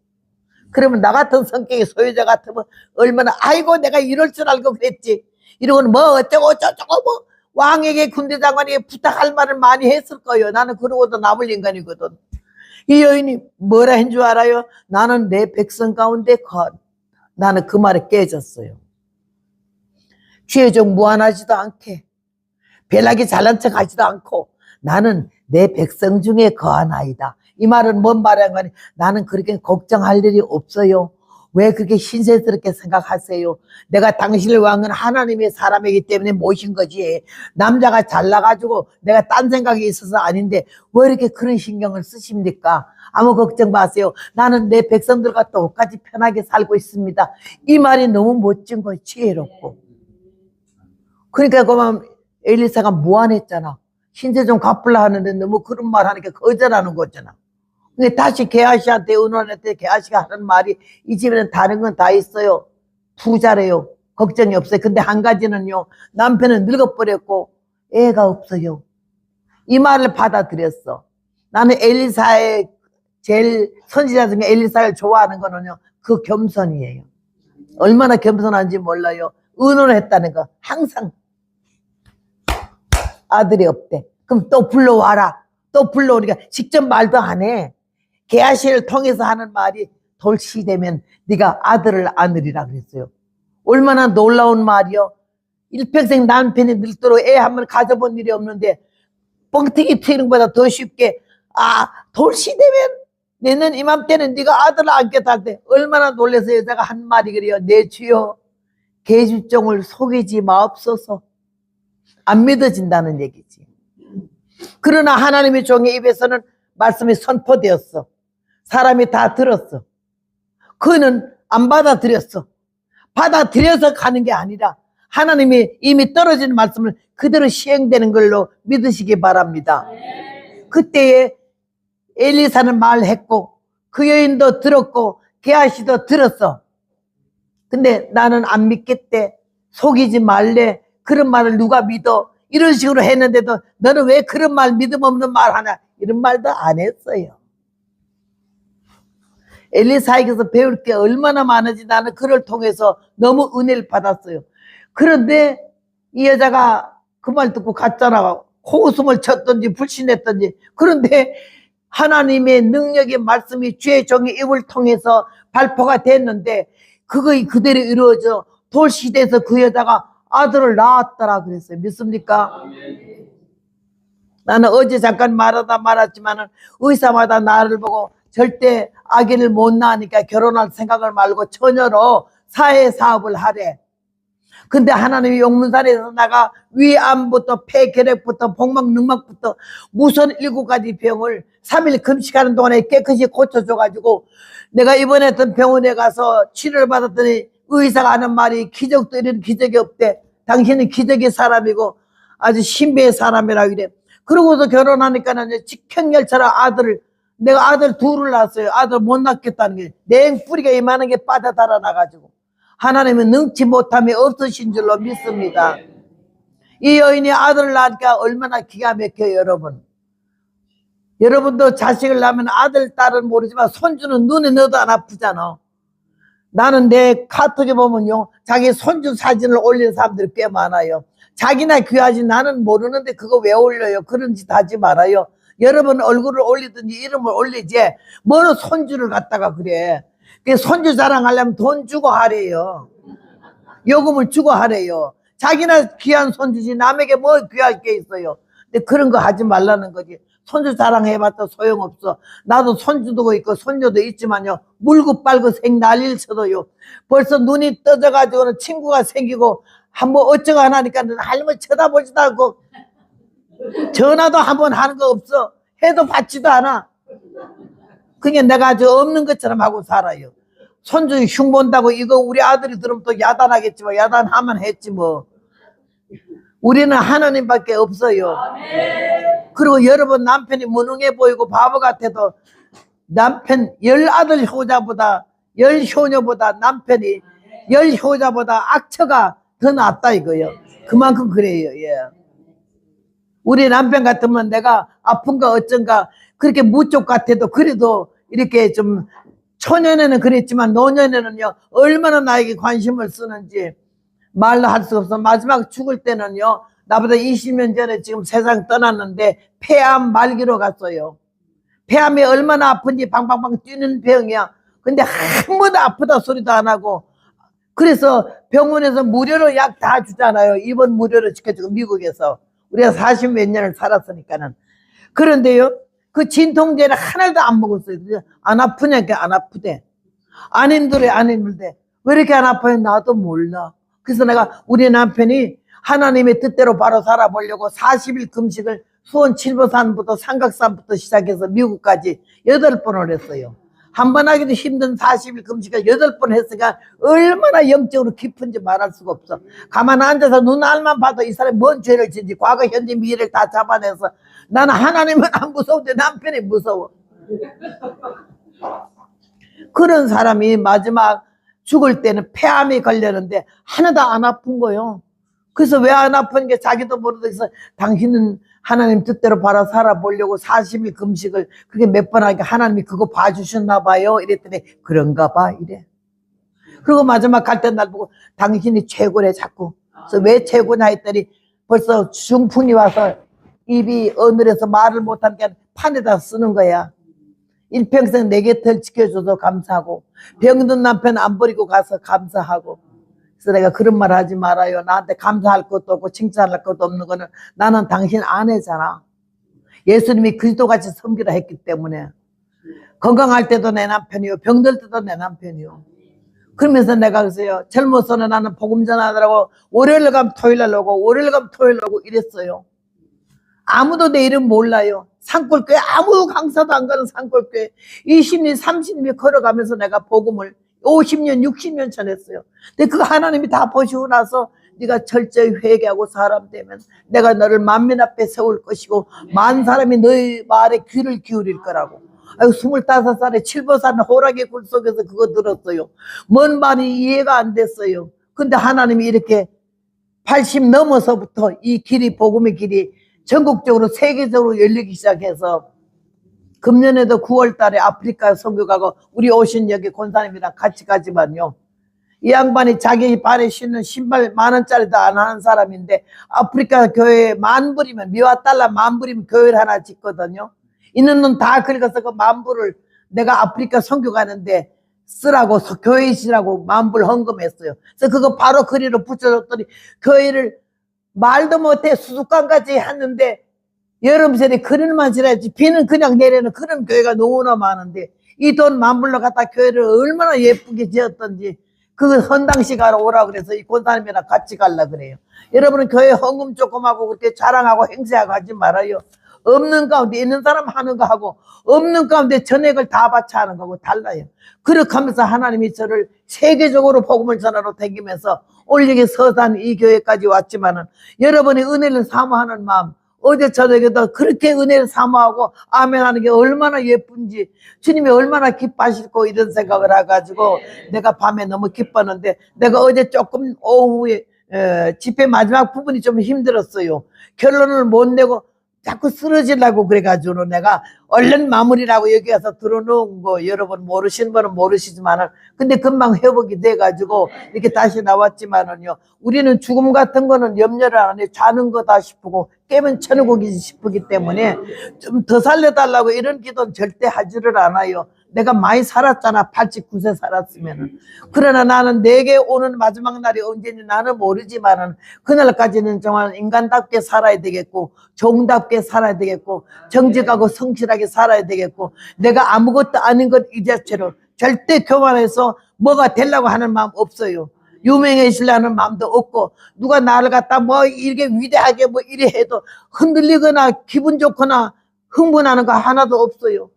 그러면 나 같은 성격의 소유자 같으면 얼마나 아이고 내가 이럴 줄 알고 그랬지 이러고는 뭐 어쩌고 저쩌고 뭐 왕에게 군대 장관에게 부탁할 말을 많이 했을 거예요. 나는 그러고도 남을 인간이거든. 이 여인이 뭐라 한 줄 알아요? 나는 내 백성 가운데 나는 그 말에 깨졌어요. 죄종 무한하지도 않게 별나게 잘난 척 하지도 않고 나는 내 백성 중에 거하나이다. 이 말은 뭔 말인 거니? 나는 그렇게 걱정할 일이 없어요. 왜 그렇게 신세스럽게 생각하세요? 내가 당신을 왕은 하나님의 사람이기 때문에 모신 거지. 남자가 잘나가지고 내가 딴 생각이 있어서 아닌데 왜 이렇게 그런 신경을 쓰십니까? 아무 걱정 마세요. 나는 내 백성들과 똑같이 편하게 살고 있습니다. 이 말이 너무 멋진 거예요. 지혜롭고. 그러니까 그만 엘리사가 무안했잖아. 신세 좀 갚으려 하는데 너무 그런 말 하니까 거절하는 거잖아. 근데 다시 게하시한테 의논했더니 게하시가 하는 말이, 이 집에는 다른 건 다 있어요. 부자래요. 걱정이 없어요. 근데 한 가지는요, 남편은 늙어버렸고 애가 없어요. 이 말을 받아들였어. 나는 엘리사의 제일 선지자 중에 엘리사를 좋아하는 거는요, 그 겸손이에요. 얼마나 겸손한지 몰라요. 의논했다는 거. 항상 아들이 없대. 그럼 또 불러와라. 또 불러오니까 직접 말도 안 해. 게하시를 통해서 하는 말이, 돌시 되면 네가 아들을 안으리라 그랬어요. 얼마나 놀라운 말이요. 일평생 남편이 늙도록 애 한 번 가져본 일이 없는데 뻥튀기 튀는 것보다 더 쉽게, 돌시 되면 내년 이맘때는 네가 아들을 안겠다 할 때 얼마나 놀라서 여자가 한 말이 그래요. 내 주여 계집종을 속이지 마옵소서. 안 믿어진다는 얘기지. 그러나 하나님의 종의 입에서는 말씀이 선포되었어. 사람이 다 들었어. 그는 안 받아들였어. 받아들여서 가는 게 아니라 하나님이 이미 떨어진 말씀을 그대로 시행되는 걸로 믿으시기 바랍니다. 그때에 엘리사는 말했고 그 여인도 들었고 게하시도 들었어. 근데 나는 안 믿겠대. 속이지 말래. 그런 말을 누가 믿어. 이런 식으로 했는데도 너는 왜 그런 말, 믿음 없는 말 하냐, 이런 말도 안 했어요. 엘리사에게서 배울 게 얼마나 많은지 나는 그를 통해서 너무 은혜를 받았어요. 그런데 이 여자가 그 말 듣고 갔잖아. 코웃음을 쳤든지 불신했든지. 그런데 하나님의 능력의 말씀이 주의 종의 입을 통해서 발표가 됐는데 그거 그대로 이루어져 돌시대에서 그 여자가 아들을 낳았더라 그랬어요. 믿습니까? 나는 어제 잠깐 말았지만은 의사마다 나를 보고 절대 아기를 못 낳으니까 결혼할 생각을 말고 처녀로 사회사업을 하래. 근데 하나님이 용문산에서 나가 위암부터 폐결핵부터 복막능막부터 무선 7가지 병을 3일 금식하는 동안에 깨끗이 고쳐줘가지고 내가 이번에 했던 병원에 가서 치료를 받았더니 의사가 하는 말이, 기적도 이런 기적이 없대. 당신은 기적의 사람이고 아주 신비의 사람이라 그래. 그러고서 결혼하니까는 직행열차로 내가 아들 둘을 낳았어요. 아들 못 낳겠다는 게 냉뿌리가 이만한 게 빠져 달아나가지고 하나님은 능치 못함이 없으신 줄로 믿습니다. 이 여인이 아들을 낳으니까 얼마나 기가 막혀요. 여러분도 자식을 낳으면 아들 딸은 모르지만 손주는 눈에 넣어도 안 아프잖아. 나는 내 카톡에 보면요, 자기 손주 사진을 올리는 사람들이 꽤 많아요. 자기나 귀하지 나는 모르는데 그거 왜 올려요? 그런 짓 하지 말아요. 여러분 얼굴을 올리든지 이름을 올리지 뭐로 손주를 갖다가 그래. 그 손주 자랑하려면 돈 주고 하래요. 요금을 주고 하래요. 자기나 귀한 손주지 남에게 뭐 귀할 게 있어요. 근데 그런 거 하지 말라는 거지. 손주 자랑해봤자 소용없어. 나도 손주도 있고 손녀도 있지만요, 물고 빨고 생 난리를 쳐도요, 벌써 눈이 떠져가지고는 친구가 생기고 한번 어쩌고 하나니까 할머니 쳐다보지도 않고 전화도 한번 하는 거 없어. 해도 받지도 않아. 그게 내가 저 없는 것처럼 하고 살아요. 손주 흉 본다고 이거 우리 아들이 들으면 또 야단하겠지만 야단하면 했지 뭐. 우리는 하나님밖에 없어요. 그리고 여러분 남편이 무능해 보이고 바보 같아도 남편 10아들 효자보다 10효녀보다 남편이 10효자보다 악처가 더 낫다 이거요. 그만큼 그래요. 예. 우리 남편 같으면 내가 아픈가 어쩐가 그렇게 무쪽 같아도 그래도 이렇게 좀 초년에는 그랬지만 노년에는요 얼마나 나에게 관심을 쓰는지 말로 할 수 없어. 마지막 죽을 때는요 나보다 20년 전에 지금 세상 떠났는데 폐암 말기로 갔어요. 폐암이 얼마나 아픈지 방방방 뛰는 병이야. 근데 한 번도 아프다 소리도 안 하고, 그래서 병원에서 무료로 약 다 주잖아요. 입원 무료로 시켜주고 미국에서. 우리가 40 몇 년을 살았으니까는. 그런데요 그 진통제를 하나도 안 먹었어요. 안 아프냐니까 안 아프대. 안 힘들어 안 힘들대. 왜 이렇게 안 아파요? 나도 몰라. 그래서 내가 우리 남편이 하나님의 뜻대로 바로 살아보려고 40일 금식을 수원 칠보산부터 삼각산부터 시작해서 미국까지 8번을 했어요. 한 번 하기도 힘든 40일 금식을 8번 했으니까 얼마나 영적으로 깊은지 말할 수가 없어. 가만 앉아서 눈알만 봐도 이 사람이 뭔 죄를 지은지 과거 현재 미래를 다 잡아내서 나는 하나님은 안 무서운데 남편이 무서워. 그런 사람이 마지막 죽을 때는 폐암이 걸렸는데 하나도 안 아픈 거요. 그래서 왜 안 아픈 게 자기도 모르면서 당신은 하나님 뜻대로 바로 살아보려고 40일 금식을 그렇게 몇 번 하니까 하나님이 그거 봐주셨나 봐요. 이랬더니 그런가 봐 이래. 그리고 마지막 갈 때 날 보고 당신이 최고래 자꾸. 그래서 왜 최고냐 했더니 벌써 중풍이 와서 입이 어눌해서 말을 못하니까 판에다 쓰는 거야. 일평생 내 곁을 지켜줘서 감사하고 병든 남편 안 버리고 가서 감사하고. 그래서 내가 그런 말 하지 말아요. 나한테 감사할 것도 없고 칭찬할 것도 없는 거는 나는 당신 아내잖아. 예수님이 그리스도같이 섬기라 했기 때문에. 건강할 때도 내 남편이요 병들 때도 내 남편이요. 그러면서 내가 그랬어요. 젊어서는 나는 복음 전하느라고 월요일 가면 토요일 날 오고 월요일 가면 토요일 오고 이랬어요. 아무도 내 이름 몰라요. 산골교회 아무 강사도 안 가는 산골교회 20년 30년 걸어가면서 내가 복음을 50년 60년 전했어요. 근데 그거 하나님이 다 보시고 나서 네가 철저히 회개하고 사람 되면 내가 너를 만민 앞에 세울 것이고 많은 사람이 너의 말에 귀를 기울일 거라고. 아유 25살에 칠보산 호랑이 굴 속에서 그거 들었어요. 뭔 말이 이해가 안 됐어요. 근데 하나님이 이렇게 80 넘어서부터 이 길이 복음의 길이 전국적으로 세계적으로 열리기 시작해서 금년에도 9월 달에 아프리카 선교 가고 우리 오신 여기 권사님이랑 같이 가지만요. 이 양반이 자기 발에 신는 신발 10,000원짜리도 안 하는 사람인데 아프리카 교회에 10,000불이면 미화 달러 10,000불이면 교회를 하나 짓거든요. 있는 돈 다 긁어서 그 10,000불을 내가 아프리카 선교 가는데 쓰라고 교회 시라고 10,000불 헌금했어요. 그래서 그거 바로 거리로 붙여줬더니 교회를 말도 못해 수족관까지 했는데 여름새에 그늘만 지나야지 비는 그냥 내리는 그런 교회가 너무나 많은데 이 돈 10,000불로 갖다 교회를 얼마나 예쁘게 지었던지 그 헌당식 하러 오라 그래서 이 권사님이랑 같이 가려 그래요. 여러분은 교회 헌금 조금 하고 그렇게 자랑하고 행세하고 하지 말아요. 없는 가운데 있는 사람 하는 거 하고 없는 가운데 전액을 다 바쳐 하는 거하고 달라요. 그렇게 하면서 하나님이 저를 세계적으로 복음을 전하러 다니면서 올리기 서산 이 교회까지 왔지만은 여러분이 은혜를 사모하는 마음 어제 저녁에도 그렇게 은혜를 사모하고 아멘 하는 게 얼마나 예쁜지 주님이 얼마나 기뻐하실고 이런 생각을 해가지고 내가 밤에 너무 기뻤는데 내가 어제 조금 오후에 집회 마지막 부분이 좀 힘들었어요. 결론을 못 내고 자꾸 쓰러지려고 그래가지고 내가 얼른 마무리라고 여기 와서 들어놓은 거 여러분 모르시는 분은 모르시지만은 근데 금방 회복이 돼가지고 이렇게 다시 나왔지만은요 우리는 죽음 같은 거는 염려를 안 해. 자는 거다 싶고 깨면 천국이지 싶기 때문에 좀 더 살려달라고 이런 기도는 절대 하지를 않아요. 내가 많이 살았잖아. 89세 살았으면은. 그러나 나는 내게 오는 마지막 날이 언제인지 나는 모르지만은 그날까지는 정말 인간답게 살아야 되겠고 종답게 살아야 되겠고 정직하고 성실하게 살아야 되겠고 내가 아무것도 아닌 것 이 자체로 절대 교만해서 뭐가 되려고 하는 마음 없어요. 유명해지려는 마음도 없고 누가 나를 갖다 뭐 이렇게 위대하게 뭐 이래 해도 흔들리거나 기분 좋거나 흥분하는 거 하나도 없어요.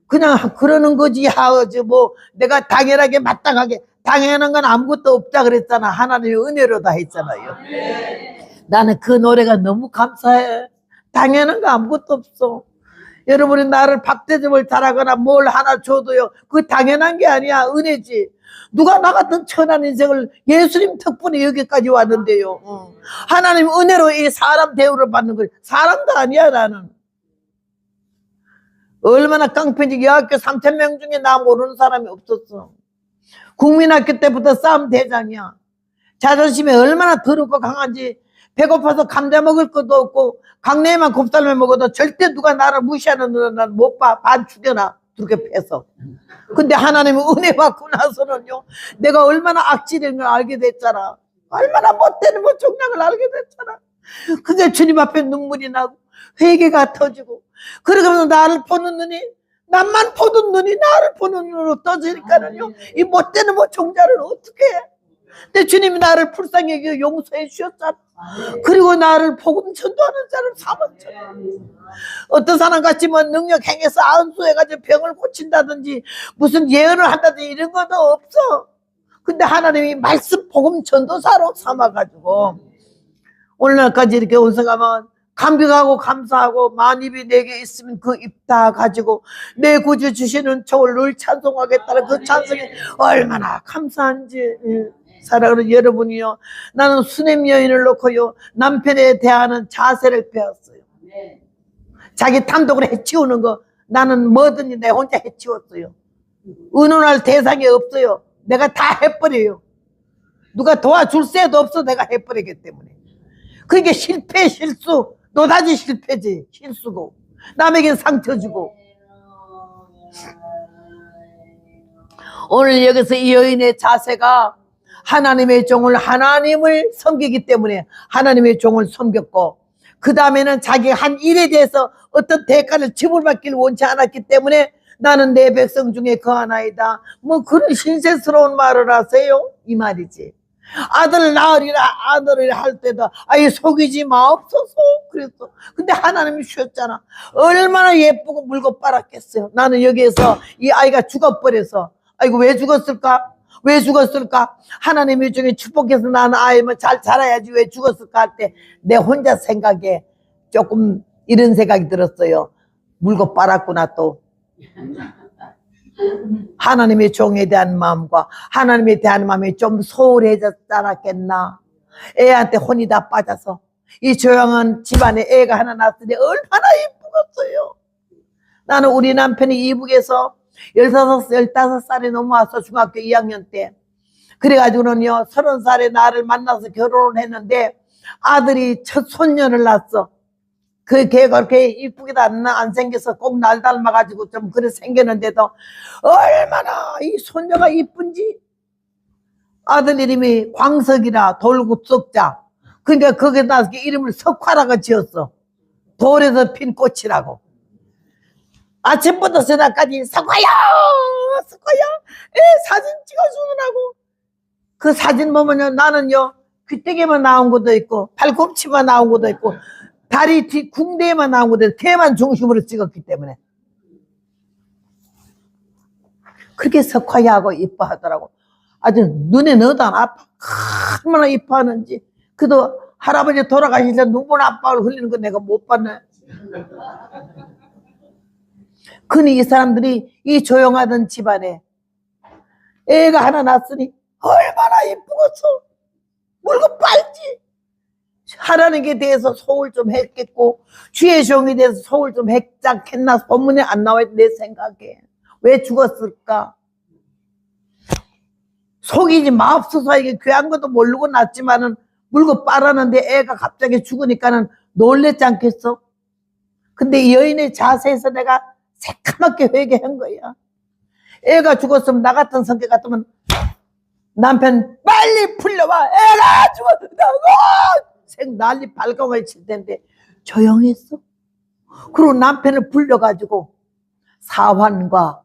그냥 그러는 거지 하지 뭐 내가 당연하게 마땅하게 당연한 건 아무것도 없다 그랬잖아. 하나님의 은혜로 다 했잖아요. 나는 그 노래가 너무 감사해. 당연한 거 아무것도 없어. 여러분이 나를 박대접을 잘하거나 뭘 하나 줘도요 그 당연한 게 아니야. 은혜지. 누가 나 같은 천한 인생을 예수님 덕분에 여기까지 왔는데요. 하나님 은혜로 이 사람 대우를 받는 거예요. 사람도 아니야 나는. 얼마나 깡패지. 여학교 3,000명 중에 나 모르는 사람이 없었어. 국민학교 때부터 싸움 대장이야. 자존심이 얼마나 더럽고 강한지. 배고파서 감자 먹을 것도 없고 강내에만 곱살매 먹어도 절대 누가 나를 무시하는 눈은 난 못 봐. 반 죽여놔. 그렇게 패서. 근데 하나님의 은혜 받고 나서는요 내가 얼마나 악질인 걸 알게 됐잖아. 얼마나 못되는 뭐 종량을 알게 됐잖아. 그게 주님 앞에 눈물이 나고 회개가 터지고 그러면서 나를 보는 눈이 남만 보는 눈이 나를 보는 눈으로 떠지니까는요 이 못되는 뭐 종자를 어떻게 해. 근데 주님이 나를 불쌍히 여겨 용서해 주셨잖아. 그리고 나를 복음 전도하는 자를 삼았잖아. 어떤 사람 같이 뭐 능력 행해서 안수해가지고 병을 고친다든지 무슨 예언을 한다든지 이런 것도 없어. 근데 하나님이 말씀 복음 전도사로 삼아가지고 오늘날까지 이렇게 온성하면 감격하고 감사하고 만입이 내게 있으면 그 입 다 가지고 내 구주 주시는 저를 늘 찬송하겠다는 그 찬송이 얼마나 감사한지. 사랑하는 여러분이요 나는 수냄 여인을 놓고요 남편에 대하는 자세를 배웠어요. 자기 단독으로 해치우는 거 나는 뭐든지 내 혼자 해치웠어요. 의논할 대상이 없어요. 내가 다 해버려요. 누가 도와줄 새도 없어. 내가 해버리기 때문에. 그게 실패 실수 노다지 실패지. 실수고 남에게 상처 주고. 오늘 여기서 이 여인의 자세가 하나님의 종을 하나님을 섬기기 때문에 하나님의 종을 섬겼고 그 다음에는 자기 한 일에 대해서 어떤 대가를 지불받기를 원치 않았기 때문에 나는 내 백성 중에 거하나이다. 뭐 그런 신세스러운 말을 하세요 이 말이지. 아들 낳으리라 아들을 할 때도 아예 속이지 마옵소서 그랬어. 근데 하나님이 주셨잖아. 얼마나 예쁘고 물고 빨았겠어요. 나는 여기에서 이 아이가 죽어버려서 아이고 왜 죽었을까? 왜 죽었을까? 하나님이 중에 축복해서 낳은 아이면 잘 자라야지 왜 죽었을까 할 때 내 혼자 생각에 조금 이런 생각이 들었어요. 물고 빨았구나 또. 하나님의 종에 대한 마음과 하나님에 대한 마음이 좀 소홀해졌지 않았겠나. 애한테 혼이 다 빠져서 이 조용한 집안에 애가 하나 낳았으니 얼마나 이쁘겠어요. 나는 우리 남편이 이북에서 15살이 넘어와서 중학교 2학년 때 그래가지고는요 30살에 나를 만나서 결혼을 했는데 아들이 첫 손녀를 낳았어. 그 걔가 그렇게 이쁘게도 안 생겨서 꼭 날 닮아가지고 좀 그래 생겼는데도 얼마나 이 손녀가 이쁜지. 아들 이름이 광석이라 돌국석자. 그러니까 거기에 나서 이름을 석화라고 지었어. 돌에서 핀 꽃이라고. 아침부터 저녁까지 석화야 석화야 사진 찍어주느라고. 그 사진 보면요 나는요 귀때기만 나온 것도 있고 팔꿈치만 나온 것도 있고 다리 뒤 궁대에만 나온 것도 있고 걔만 중심으로 찍었기 때문에 그렇게 석화야하고 이뻐하더라고. 아주 눈에 넣어도 안 아파. 얼마나 이뻐하는지. 그도 할아버지 돌아가실 때 눈물 압박을 흘리는 거 내가 못 봤네. 그니 이 사람들이 이 조용하던 집안에 애가 하나 낳았으니 얼마나 이쁘겠어. 물고 빨지. 하나님께 대해서 소홀 좀 했겠고 주의 종에 대해서 소홀 좀 했지 않겠나. 본문에 안 나와 있는 내 생각에. 왜 죽었을까? 속이지 마옵소서에게 귀한 것도 모르고 낳지만은 물고 빨았는데 애가 갑자기 죽으니까는 놀랬지 않겠어? 근데 이 여인의 자세에서 내가 새카맣게 회개한 거야. 애가 죽었으면 나 같은 성격 같으면 남편 빨리 풀려와, 애가 죽었다고 생 난리 발광을 칠 텐데 조용했어. 그리고 남편을 불려가지고 사환과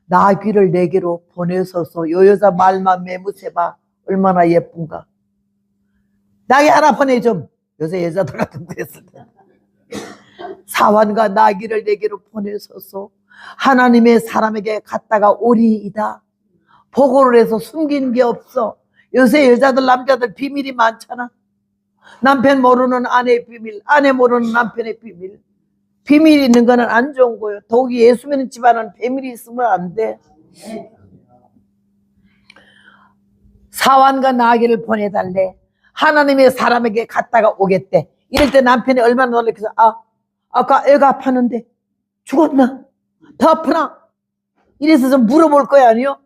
나귀를 내게로 보내서서 요 여자 말만 매무새봐 얼마나 예쁜가. 나귀 하나 보내 좀. 요새 여자들 같은 데 했을 때 사환과 나귀를 내게로 보내서서 하나님의 사람에게 갔다가 오리이다. 보고를 해서 숨긴 게 없어. 요새 여자들 남자들 비밀이 많잖아. 남편 모르는 아내의 비밀, 아내 모르는 남편의 비밀. 비밀이 있는 거는 안 좋은 거예요. 더욱이 예수 믿는 집안은 비밀이 있으면 안 돼. 사환과 나귀를 보내달래. 하나님의 사람에게 갔다가 오겠대. 이럴 때 남편이 얼마나 놀랐겠어. 아까 애가 아팠는데 죽었나? 더 아프나? 이래서 좀 물어볼 거야, 아니요?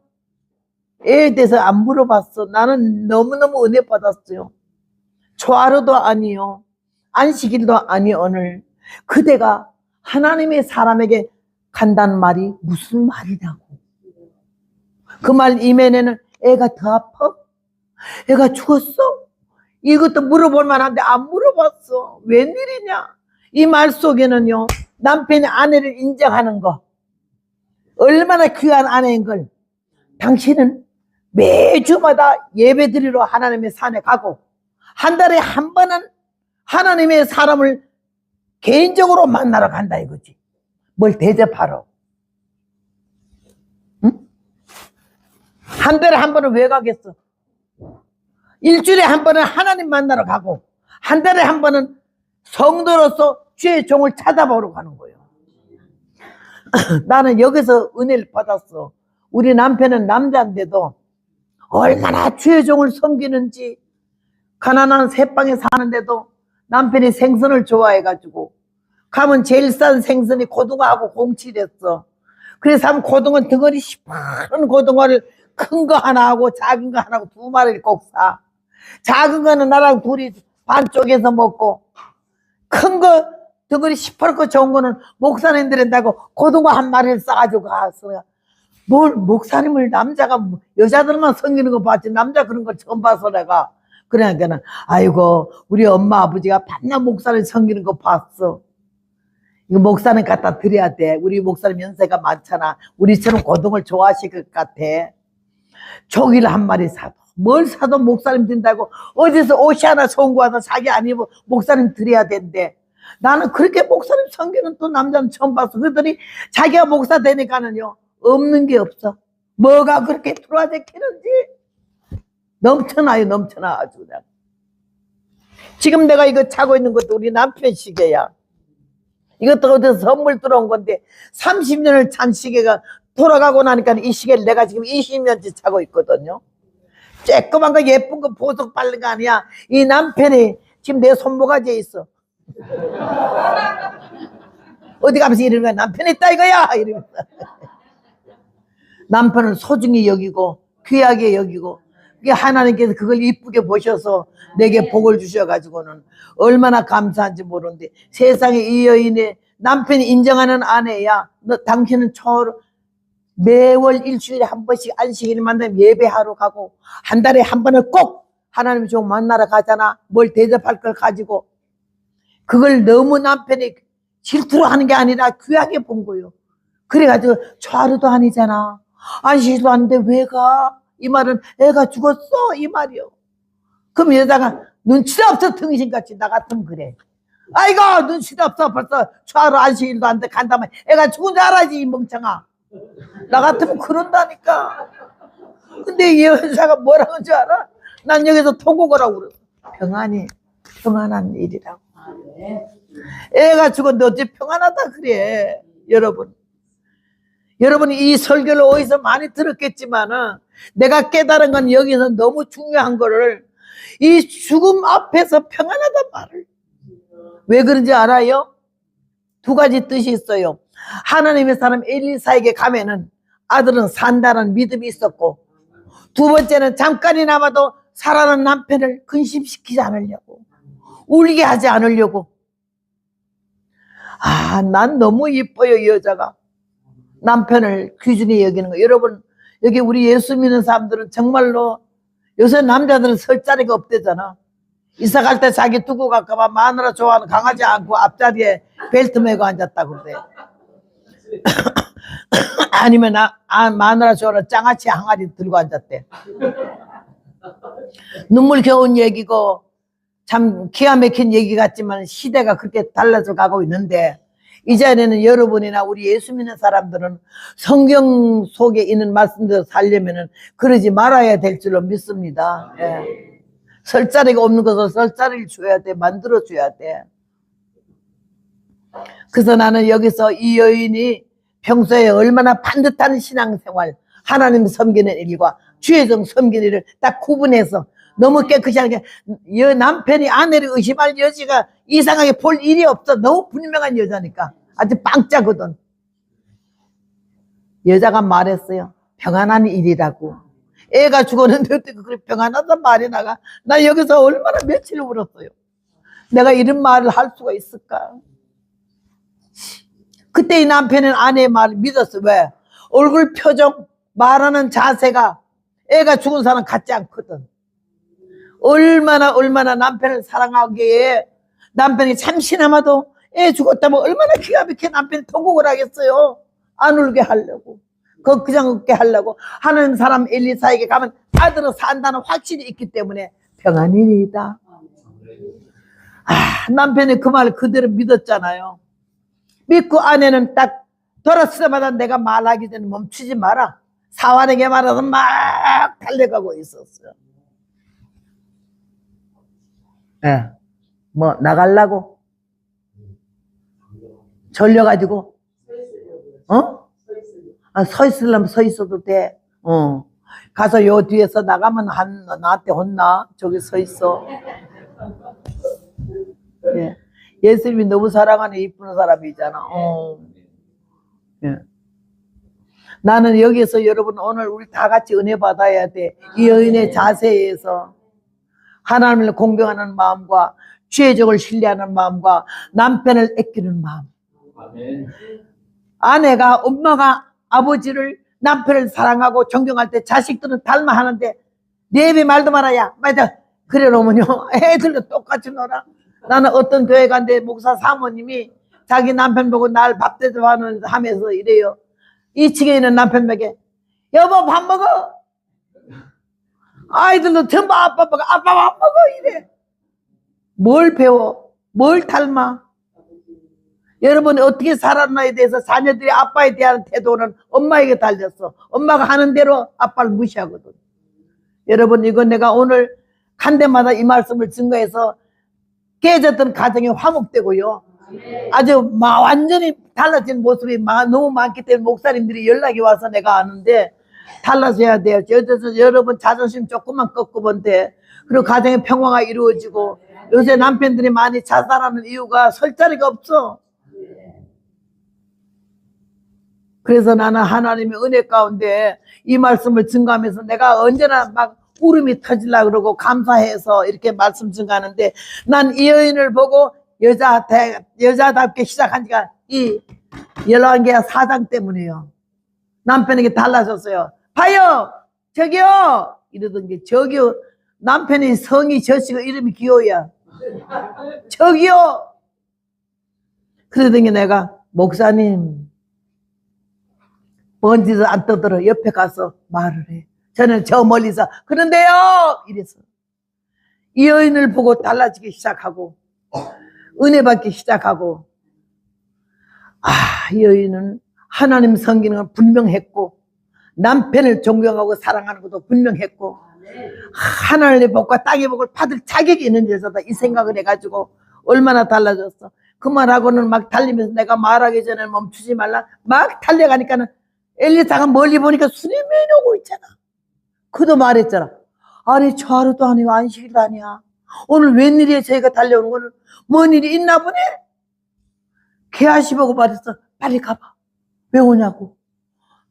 애에 대해서 안 물어봤어. 나는 너무너무 은혜 받았어요. 초하루도 아니요, 안식일도 아니 오늘 그대가 하나님의 사람에게 간다는 말이 무슨 말이냐고. 그 말 이면에는 애가 더 아파? 애가 죽었어? 이것도 물어볼 만한데 안 물어봤어. 웬일이냐? 이 말 속에는요, 남편이 아내를 인정하는 거, 얼마나 귀한 아내인 걸. 당신은 매주마다 예배 드리러 하나님의 산에 가고 한 달에 한 번은 하나님의 사람을 개인적으로 만나러 간다 이거지. 뭘 대접하러. 응? 한 달에 한 번은 왜 가겠어? 일주일에 한 번은 하나님 만나러 가고 한 달에 한 번은 성도로서 주의 종을 찾아보러 가는 거예요. 나는 여기서 은혜를 받았어. 우리 남편은 남자인데도 얼마나 주의 종을 섬기는지. 가난한 새방에 사는데도 남편이 생선을 좋아해가지고 가면 제일 싼 생선이 고등어하고 공치랬어. 그래서 하면 고등어 덩어리 시퍼런 고등어를 큰 거 하나 하고 작은 거 하나 하고 두 마리를 꼭 사. 작은 거는 나랑 둘이 반 쪼개서 먹고 큰 거 덩어리 시퍼렇고 좋은 거는 목사님들 한다고 고등어 한 마리를 싸가지고 가서. 뭘 목사님을 남자가 여자들만 섬기는 거 봤지 남자 그런 거 처음 봐서 내가. 그러니까는 아이고 우리 엄마 아버지가 반나 목사를 섬기는 거 봤어. 이거 목사님 갖다 드려야 돼. 우리 목사님 연세가 많잖아. 우리처럼 고등어를 좋아하실 것 같아. 조기를 한 마리 사도 뭘 사도 목사님 든다고 어디서 옷이 하나 송구하다 자기 안 입어 목사님 드려야 된대. 나는 그렇게 목사님 섬기는 또 남자는 처음 봤어. 그랬더니 자기가 목사 되니까는요 없는 게 없어. 뭐가 그렇게 들어와제키는지 넘쳐나요. 넘쳐나 아주 그냥. 지금 내가 이거 차고 있는 것도 우리 남편 시계야. 이것도 어디서 선물 들어온 건데 30년을 찬 시계가 돌아가고 나니까 이 시계를 내가 지금 20년째 차고 있거든요. 쬐끄만 거 예쁜 거 보석 바른 거 아니야. 이 남편이 지금 내 손모가지에 있어. 어디 가면서 이러면 남편 있다 이거야 이러면서. 남편을 소중히 여기고 귀하게 여기고 하나님께서 그걸 이쁘게 보셔서 내게 복을 주셔가지고는 얼마나 감사한지 모르는데 세상에 이 여인의 남편이 인정하는 아내야. 너 당신은 매월 일주일에 한 번씩 안식일 만나면 예배하러 가고 한 달에 한 번은 꼭 하나님 좀 만나러 가잖아. 뭘 대접할 걸 가지고. 그걸 너무 남편이 질투로 하는 게 아니라 귀하게 본 거예요. 그래가지고 하루도 아니잖아. 안식일도 아닌데 왜 가? 이 말은 애가 죽었어 이 말이요. 그럼 여자가 눈치도 없어 등신같이. 나 같으면 그래. 아이고 눈치도 없어 벌써 하루 안식일도 안 돼 간다면 애가 죽은 줄 알아야지 이 멍청아. 나 같으면 그런다니까. 근데 이 여자가 뭐라고 하는 줄 알아? 난 여기서 통곡을 하고 그래. 평안한 일이라고. 애가 죽었는데 어째 평안하다 그래. 여러분이 이 설교를 어디서 많이 들었겠지만은 내가 깨달은 건 여기서 너무 중요한 거를 이 죽음 앞에서 평안하단 말을. 왜 그런지 알아요? 두 가지 뜻이 있어요. 하나님의 사람 엘리사에게 가면은 아들은 산다는 믿음이 있었고, 두 번째는 잠깐이나마도 살아난 남편을 근심시키지 않으려고, 울게 하지 않으려고. 아, 난 너무 이뻐요, 이 여자가. 남편을 귀중히 여기는 거. 여러분, 여기 우리 예수 믿는 사람들은 정말로 요새 남자들은 설 자리가 없대잖아. 이사 갈 때 자기 두고 갈까봐 마누라 좋아하는 강아지 안고 앞자리에 벨트 메고 앉았다고 그래. 아니면 마누라 좋아하는 짱아치 항아리 들고 앉았대. 눈물겨운 얘기고 참 기가 막힌 얘기 같지만 시대가 그렇게 달라져 가고 있는데, 이전에는 여러분이나 우리 예수 믿는 사람들은 성경 속에 있는 말씀대로 살려면은 그러지 말아야 될 줄로 믿습니다. 예. 설 자리가 없는 것을 설 자리를 줘야 돼. 만들어 줘야 돼. 그래서 나는 여기서 이 여인이 평소에 얼마나 반듯한 신앙생활, 하나님 섬기는 일과 주의정 섬기는 일을 딱 구분해서 너무 깨끗이 하는 게, 남편이 아내를 의심할 여지가 이상하게 볼 일이 없어. 너무 분명한 여자니까. 아주 빵짜거든. 여자가 말했어요. 평안한 일이라고. 애가 죽었는데 어떻게 그렇게 평안하단 말이 나가. 나 여기서 얼마나 며칠 울었어요. 내가 이런 말을 할 수가 있을까. 그때 이 남편은 아내의 말을 믿었어. 왜? 얼굴 표정, 말하는 자세가 애가 죽은 사람 같지 않거든. 얼마나 남편을 사랑하기에, 남편이 잠시나마도 애 죽었다면 얼마나 기가 막히게 남편이 통곡을 하겠어요. 안 울게 하려고, 걱정 없게 하려고. 하는 사람 엘리사에게 가면 아들은 산다는 확신이 있기 때문에 평안이다. 아, 남편이 그 말을 그대로 믿었잖아요. 믿고 아내는 딱 돌았을 때마다 내가 말하기 전에 멈추지 마라. 사환에게 말해서 막 달려가고 있었어요. 예. 뭐 나가려고 졸려가지고 서 있으려면 서 있어도 돼. 가서 요 뒤에서 나가면 나한테 혼나. 저기 서 있어. 예. 예수님이 너무 사랑하는 이쁜 사람이잖아. 예. 나는 여기서 여러분 오늘 우리 다 같이 은혜 받아야 돼. 이 여인의 자세에서 하나님을 공경하는 마음과 죄적을 신뢰하는 마음과 남편을 아끼는 마음. 아멘. 아내가, 엄마가 아버지를, 남편을 사랑하고 존경할 때 자식들은 닮아 하는데 내 입에 말도 말아야. 맞아. 그래 놓으면요 애들도 똑같이 놀아. 나는 어떤 교회 간데 목사 사모님이 자기 남편 보고 날 밥 대접하면서 이래요. 2층에 있는 남편에게 여보 밥 먹어. 아이들도 전부 아빠 먹어. 아빠 밥 먹어 이래. 뭘 배워? 뭘 닮아? 여러분이 어떻게 살았나에 대해서 자녀들이 아빠에 대한 태도는 엄마에게 달렸어. 엄마가 하는 대로 아빠를 무시하거든. 여러분, 이건 내가 오늘 간 데마다 이 말씀을 증거해서 깨졌던 가정이 화목되고요. 아주 완전히 달라진 모습이 너무 많기 때문에 목사님들이 연락이 와서 내가 아는데 달라져야 돼요. 여러분 자존심 조금만 꺾으면 돼. 그리고 가정의 평화가 이루어지고. 요새 남편들이 많이 자살하는 이유가 설 자리가 없어. 그래서 나는 하나님의 은혜 가운데 이 말씀을 증거하면서 내가 언제나 막 울음이 터지려고 그러고 감사해서 이렇게 말씀 증거하는데, 난 이 여인을 보고 여자답게 시작한 지가 이 열왕기하 4장 때문이에요. 남편에게 달라졌어요. 봐요, 저기요 이러던 게, 저기요, 남편이 성이 저씨고 이름이 기호야. 저기요. 그러던 게 내가, 목사님 먼지도 안 떠들어 옆에 가서 말을 해. 저는 저 멀리서 그런데요 이래서 이 여인을 보고 달라지기 시작하고 은혜 받기 시작하고, 이 여인은 하나님 섬기는 건 분명했고 남편을 존경하고 사랑하는 것도 분명했고 하나님의 복과 땅의 복을 받을 자격이 있는 여자다, 이 생각을 해가지고 얼마나 달라졌어. 그 말하고는 막 달리면서 내가 말하기 전에 멈추지 말라. 막 달려가니까는 엘리사가 멀리 보니까 수레면이 오고 있잖아. 그도 말했잖아. 아니 저 하루도 아니고 안식일도 아니야. 오늘 웬일이야 저희가 달려오는 거는 뭔 일이 있나 보네. 개아시 보고 말했어. 빨리 가봐. 왜 오냐고.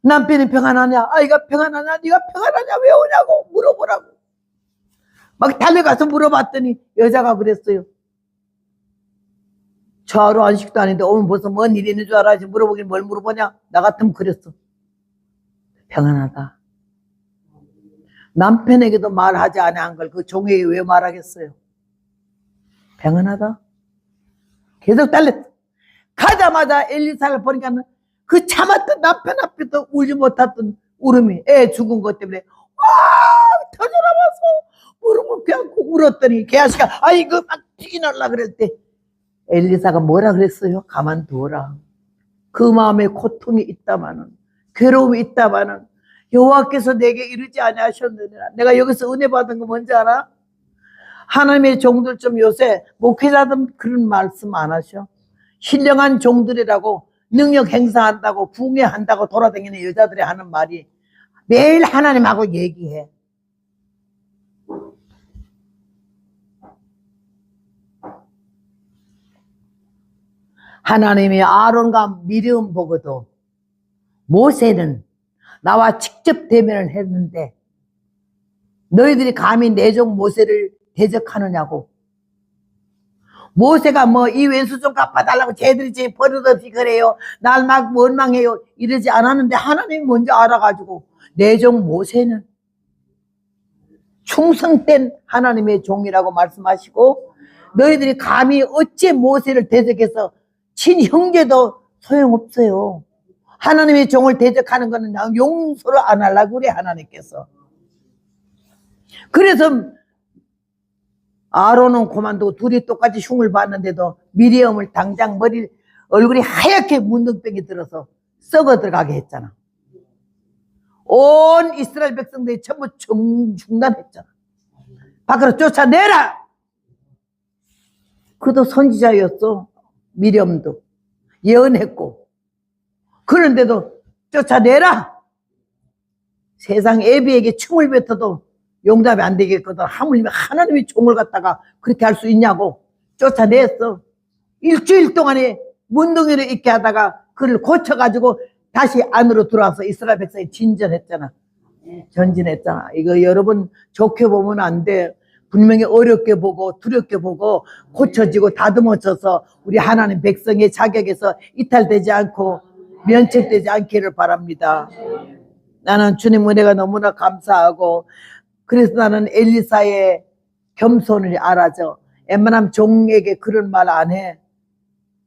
남편이 평안하냐? 아이가 평안하냐? 네가 평안하냐? 왜 오냐고 물어보라고. 막 달려가서 물어봤더니 여자가 그랬어요. 저 하루 안식도 아닌데 오면 벌써 뭔 일이 있는 줄 알아야지. 물어보긴 뭘 물어보냐. 나 같으면 그랬어. 평안하다. 남편에게도 말하지 않은 걸 그 종에게 왜 말하겠어요. 평안하다. 계속 달렸어. 가자마자 엘리사를 보니까 그 참았던 남편 앞에도 울지 못했던 울음이 애 죽은 것 때문에 와 터져나와서 무릎을 꿇고 울었더니 개아씨가 아이고 막 뛰어날라 그랬을 때 엘리사가 뭐라 그랬어요? 가만두어라. 그 마음에 고통이 있다마는 괴로움이 있다마는 여호와께서 내게 이르지 아니하셨느니라. 내가 여기서 은혜 받은 거 뭔지 알아? 하나님의 종들 좀 요새 목회자들 그런 말씀 안 하셔. 신령한 종들이라고 능력 행사한다고 궁예한다고 돌아다니는 여자들이 하는 말이 매일 하나님하고 얘기해. 하나님이 아론과 미리암 보고도 모세는 나와 직접 대면을 했는데 너희들이 감히 내 종 모세를 대적하느냐고. 모세가 뭐 이 왼수 좀 갚아달라고 쟤들이 제 버릇없이 그래요. 날 막 원망해요. 이러지 않았는데 하나님이 먼저 알아가지고 내 종 모세는 충성된 하나님의 종이라고 말씀하시고 너희들이 감히 어째 모세를 대적해서 친형제도 소용없어요. 하나님의 종을 대적하는 거는 용서를 안 하려고 그래 하나님께서. 그래서 아론은 그만두고 둘이 똑같이 흉을 봤는데도 미리암을 당장 얼굴이 하얗게 문둥병이 들어서 썩어 들어가게 했잖아. 온 이스라엘 백성들이 전부 중단했잖아. 밖으로 쫓아내라. 그도 선지자였어. 미리암도 예언했고. 그런데도 쫓아내라. 세상 애비에게 총을 뱉어도 용답이 안 되겠거든. 하물며 하나님의 종을 갖다가 그렇게 할 수 있냐고 쫓아냈어. 일주일 동안에 문둥이를 있게 하다가 그를 고쳐가지고 다시 안으로 들어와서 이스라엘 백성이 진전했잖아. 전진했잖아. 이거 여러분 좋게 보면 안 돼. 분명히 어렵게 보고 두렵게 보고 고쳐지고 다듬어져서 우리 하나님 백성의 자격에서 이탈되지 않고 면책되지 않기를 바랍니다. 나는 주님 은혜가 너무나 감사하고 그래서 나는 엘리사의 겸손을 알아줘. 웬만하면 종에게 그런 말 안 해.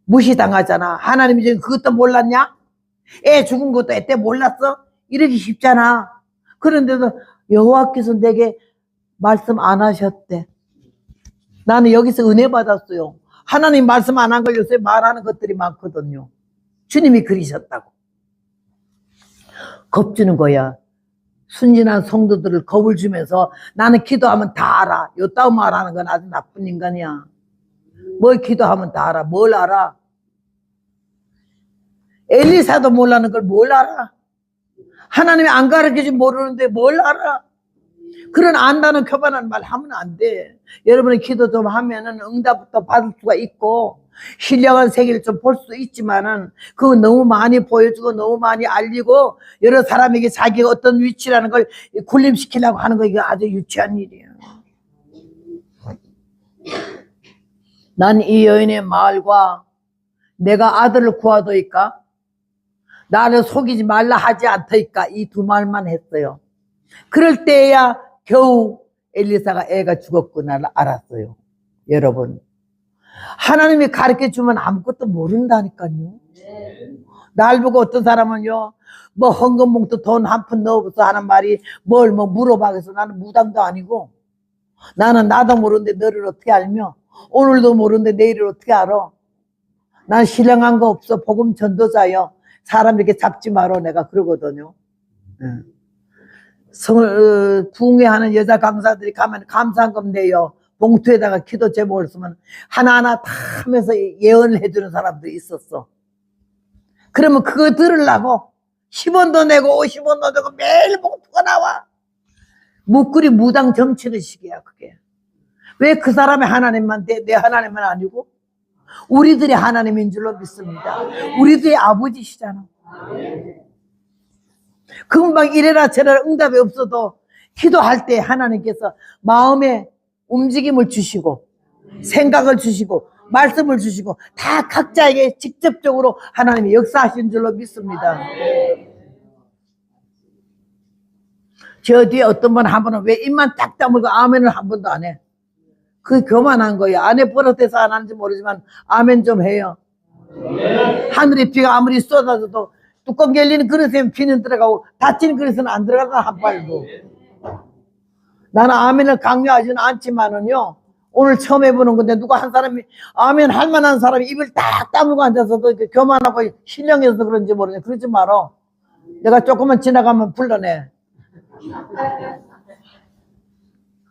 무시당하잖아. 하나님이 지금 그것도 몰랐냐? 애 죽은 것도 애때 몰랐어? 이러기 쉽잖아. 그런데도 여호와께서 내게 말씀 안 하셨대. 나는 여기서 은혜 받았어요. 하나님 말씀 안 한 걸 요새 말하는 것들이 많거든요. 주님이 그리셨다고. 겁주는 거야. 순진한 성도들을 겁을 주면서 나는 기도하면 다 알아. 요따위 말하는 건 아주 나쁜 인간이야. 뭘 기도하면 다 알아. 뭘 알아? 엘리사도 몰라는 걸 뭘 알아? 하나님이 안 가르쳐주지 모르는데 뭘 알아? 그런 안다는 교만한 말 하면 안 돼. 여러분이 기도 좀 하면은 응답부터 받을 수가 있고 신령한 세계를 좀 볼 수 있지만은 그거 너무 많이 보여주고 너무 많이 알리고 여러 사람에게 자기가 어떤 위치라는 걸 군림시키려고 하는 거 이거 아주 유치한 일이야. 난 이 여인의 말과 내가 아들을 구하도이까 나를 속이지 말라 하지 않더이까 이 두 말만 했어요. 그럴 때야 겨우 엘리사가 애가 죽었구나 알았어요. 여러분 하나님이 가르쳐주면 아무것도 모른다니까요. 날 보고 어떤 사람은요 뭐 헌금봉투 돈 한 푼 넣어서 하는 말이 뭘 뭐 물어봐. 그래서 나는 무당도 아니고 나는 나도 모르는데 너를 어떻게 알며 오늘도 모르는데 내일을 어떻게 알아. 난 신령한 거 없어. 복음 전도자요. 사람 이렇게 잡지 마라 내가 그러거든요. 부흥회하는 여자 강사들이 가면 감사한금 내요. 봉투에다가 기도 제목을 쓰면 하나하나 다 하면서 예언을 해주는 사람들이 있었어. 그러면 그거 들으려고 10원도 내고 50원도 내고 매일 봉투가 나와. 묵구리 무당 점치는 식이야 그게. 왜 그 사람의 하나님만 내 하나님은 아니고? 우리들의 하나님인 줄로 믿습니다. 우리들의 아버지시잖아. 금방 이래라 저래라 응답이 없어도 기도할 때 하나님께서 마음에 움직임을 주시고 생각을 주시고 말씀을 주시고 다 각자에게 직접적으로 하나님이 역사하신 줄로 믿습니다. 저 뒤에 어떤 분 한 분은 왜 입만 딱 다물고 아멘을 한 번도 안 해. 그게 교만한 거예요. 안에 버릇해서 안 하는지 모르지만 아멘 좀 해요. 하늘에 비가 아무리 쏟아져도 뚜껑 열리는 그릇에 비는 들어가고 닫힌 그릇은 안 들어가다 한 발도. 나는 아멘을 강요하지는 않지만은요, 오늘 처음 해보는 건데 누가 한 사람이 아멘 할 만한 사람이 입을 딱 다물고 앉아서도 이렇게 교만하고 신령해서 그런지 모르겠네. 그러지 마라. 내가 조금만 지나가면 불러내.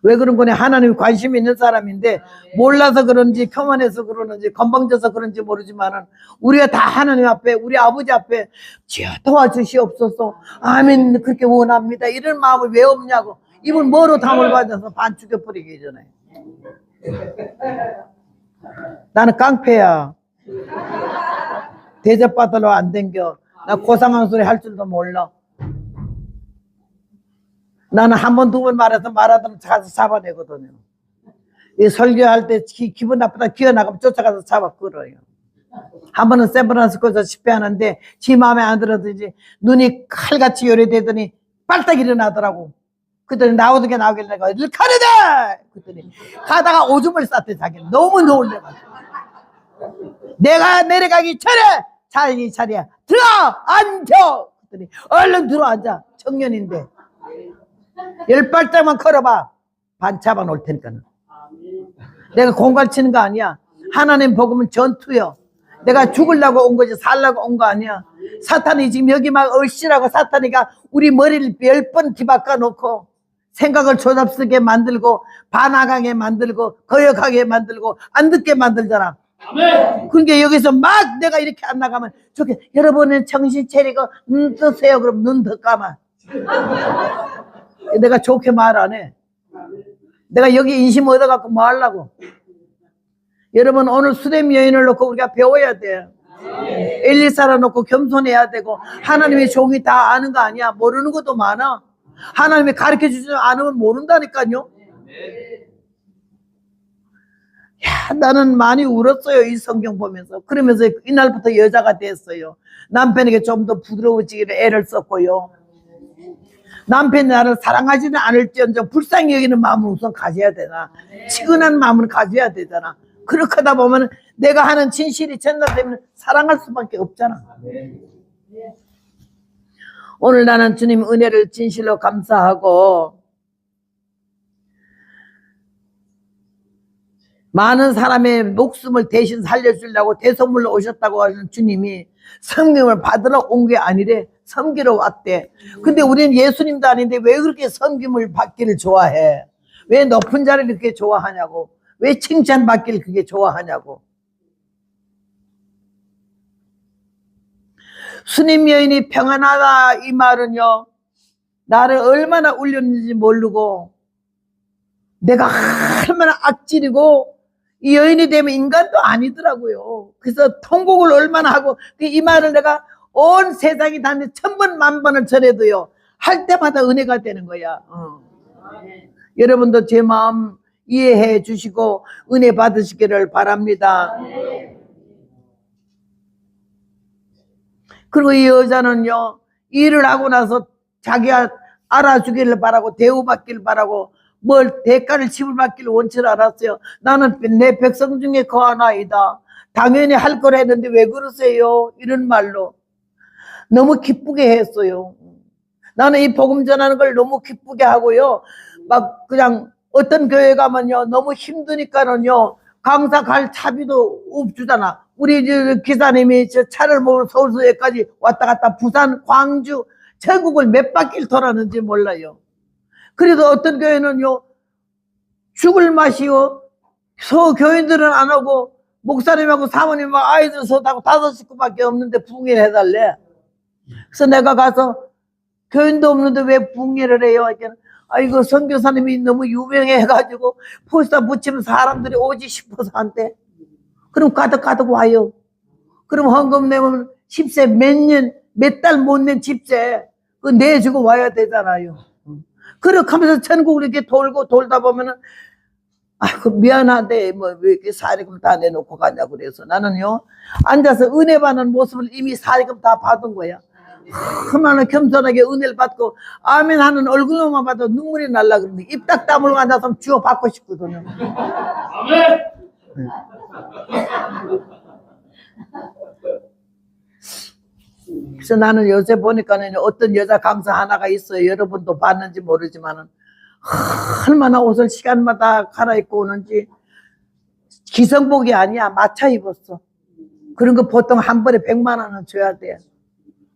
왜 그런 거냐? 하나님이 관심 있는 사람인데 몰라서 그런지 교만해서 그러는지 건방져서 그런지 모르지만은 우리가 다 하나님 앞에 우리 아버지 앞에 주여 도와주시옵소서 아멘 그렇게 원합니다 이런 마음을 왜 없냐고. 입을 뭐로 담을 받아서 반 죽여버리기 전에. 나는 깡패야. 대접받으러 안 댕겨. 나 고상한 소리 할 줄도 몰라. 나는 한 번, 두 번 말해서 말하더니 가서 잡아내거든요. 이 설교할 때 기분 나쁘다 기어나가면 쫓아가서 잡아 끌어요. 한 번은 샌프란시스코에서 집회하는데 지 마음에 안 들어든지 눈이 칼같이 요래되더니 빨딱 일어나더라고. 그랬더니 나오게 나오길래 내가 일 가르다! 그랬더니 가다가 오줌을 쌌대 자기는. 너무 놀래가지고. 내가 내려가기 전에 자기 자리야. 들어가! 앉아! 그랬더니 얼른 들어앉아. 청년인데. 10발짝만 걸어봐. 반 잡아 놓을 테니까는. 내가 공갈 치는 거 아니야. 하나님 복음은 전투요. 내가 죽으려고 온 거지 살려고 온 거 아니야. 사탄이 지금 여기 막 얼씨라고 사탄이가 우리 머리를 10번 뒤바꿔 놓고 생각을 조잡스게 만들고 반항하게 만들고 거역하게 만들고 안 듣게 만들잖아. 그러니까 여기서 막 내가 이렇게 안 나가면 좋게 여러분은 정신 차리고 눈 뜨세요. 그럼 눈 더 감아. 내가 좋게 말 안 해. 내가 여기 인심 얻어갖고 뭐 하려고. 여러분 오늘 수렴 여인을 놓고 우리가 배워야 돼. 엘리사를 놓고 겸손해야 되고 하나님의 종이 다 아는 거 아니야. 모르는 것도 많아. 하나님이 가르쳐주지 않으면 모른다니까요. 야, 나는 많이 울었어요. 이 성경 보면서. 그러면서 이날부터 여자가 됐어요. 남편에게 좀 더 부드러워지기를 애를 썼고요. 남편이 나를 사랑하지는 않을지언정 불쌍히 여기는 마음을 우선 가져야 되나. 치근한 마음을 가져야 되잖아. 그렇게 하다 보면 내가 하는 진실이 전달되면 사랑할 수밖에 없잖아. 오늘 나는 주님 은혜를 진실로 감사하고 많은 사람의 목숨을 대신 살려주려고 대선물로 오셨다고 하는 주님이 성경을 받으러 온 게 아니래. 섬기러 왔대. 근데 우리는 예수님도 아닌데 왜 그렇게 섬김을 받기를 좋아해? 왜 높은 자리를 그렇게 좋아하냐고. 왜 칭찬받기를 그렇게 좋아하냐고. 수님 여인이 평안하다 이 말은요, 나를 얼마나 울렸는지 모르고 내가 얼마나 악질이고 이 여인이 되면 인간도 아니더라고요. 그래서 통곡을 얼마나 하고 이 말을 내가 온 세상이 다니는데 1000번 만번을 전해도요 할 때마다 은혜가 되는 거야. 여러분도 제 마음 이해해 주시고 은혜 받으시기를 바랍니다. 그리고 이 여자는요 일을 하고 나서 자기가 알아주기를 바라고 대우받기를 바라고 뭘 대가를 지불받기를 원치를 않았어요. 나는 내 백성 중에 거하나이다. 당연히 할 걸 했는데 왜 그러세요? 이런 말로 너무 기쁘게 했어요. 나는 이 복음 전하는 걸 너무 기쁘게 하고요. 막 그냥 어떤 교회 가면요 너무 힘드니까는요 강사 갈 차비도 없주잖아. 우리 기사님이 저 차를 몰고 서울서에까지 왔다 갔다 부산, 광주 전국을 몇 바퀴를 돌았는지 몰라요. 그래도 어떤 교회는요 죽을 맛이요 교인들은 안 오고 목사님하고 사모님하고 아이들 서다고 5 식구밖에 없는데 부흥회를 해달래. 그래서 내가 가서 교인도 없는데 왜 부흥회를 해요? 아이고 선교사님이 너무 유명해가지고 포스터 붙이면 사람들이 오지 싶어서 한대. 그럼 가득 와요. 그럼 헌금 내면 집세 몇 달 못 낸 집세 그 내주고 와야 되잖아요. 그렇게 하면서 전국을 이렇게 돌고 돌다 보면은 아이고 미안한데 뭐 왜 이렇게 사리금 다 내놓고 가냐 그래서 나는요 앉아서 은혜 받는 모습을 이미 사리금 다 받은 거야. 얼마나 겸손하게 은혜를 받고 아멘 하는 얼굴만 봐도 눈물이 날라 그러는데 입 딱 다물고 앉아서 주워 받고 싶거든요. 아멘. 그래서 나는 요새 보니까는 어떤 여자 강사 하나가 있어요. 여러분도 봤는지 모르지만은 얼마나 옷을 시간마다 갈아입고 오는지 기성복이 아니야. 마차 입었어. 그런 거 보통 한 번에 100만 원은 줘야 돼.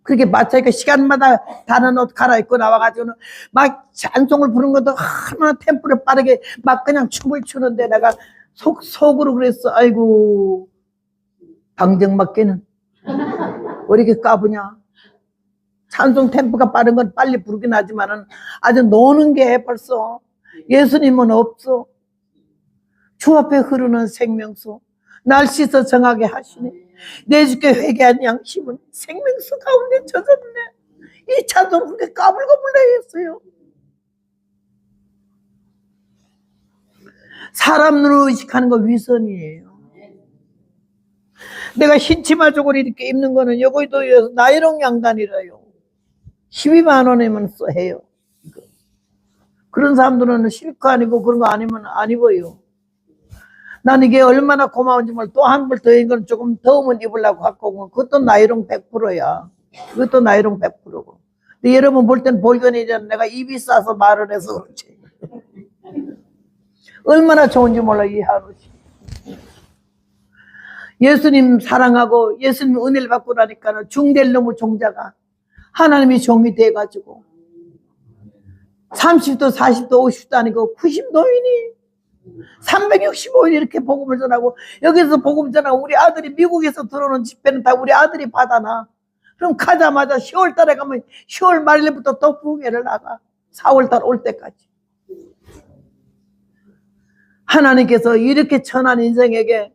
그렇게 마차 입고 시간마다 다른 옷 갈아입고 나와가지고는 막 찬송을 부른 것도 얼마나 템포를 빠르게 막 그냥 춤을 추는데 내가 속으로 그랬어. 아이고 방정맞게는 왜 이렇게 까부냐. 찬송 템포가 빠른 건 빨리 부르긴 하지만은 아주 노는 게 벌써 예수님은 없어. 주 앞에 흐르는 생명수 날 씻어 정하게 하시네. 내 주께 회개한 양심은 생명수 가운데 젖었네. 이 찬송 그렇게 까불까불해 했어요. 사람 눈으로 의식하는 거 위선이에요. 내가 흰치마 저고리 이렇게 입는 거는 여기도 나이롱 양단이라요. 12만 원이면 해요. 그런 사람들은 실크 아니고 그런 거 아니면 안 입어요. 난 이게 얼마나 고마운지 몰라. 또 한 벌 더 입은 건 조금 더우면 입으려고 갖고 온 건 그것도 나이롱 100%야. 그것도 나이롱 100%고. 근데 여러분 볼 땐 볼견이잖아. 내가 입이 싸서 말을 해서 그렇지. 얼마나 좋은지 몰라 이 하루. 예수님 사랑하고 예수님 은혜를 받고 나니까는 중될 놈의 종자가 하나님이 종이 돼가지고 30도 40도 50도 아니고 90도이니 365일 이렇게 복음을 전하고 여기서 복음 전하고 우리 아들이 미국에서 들어오는 집회는 다 우리 아들이 받아놔. 그럼 가자마자 10월 달에 가면 10월 말일부터 또 부흥회를 나가. 4월 달 올 때까지. 하나님께서 이렇게 천한 인생에게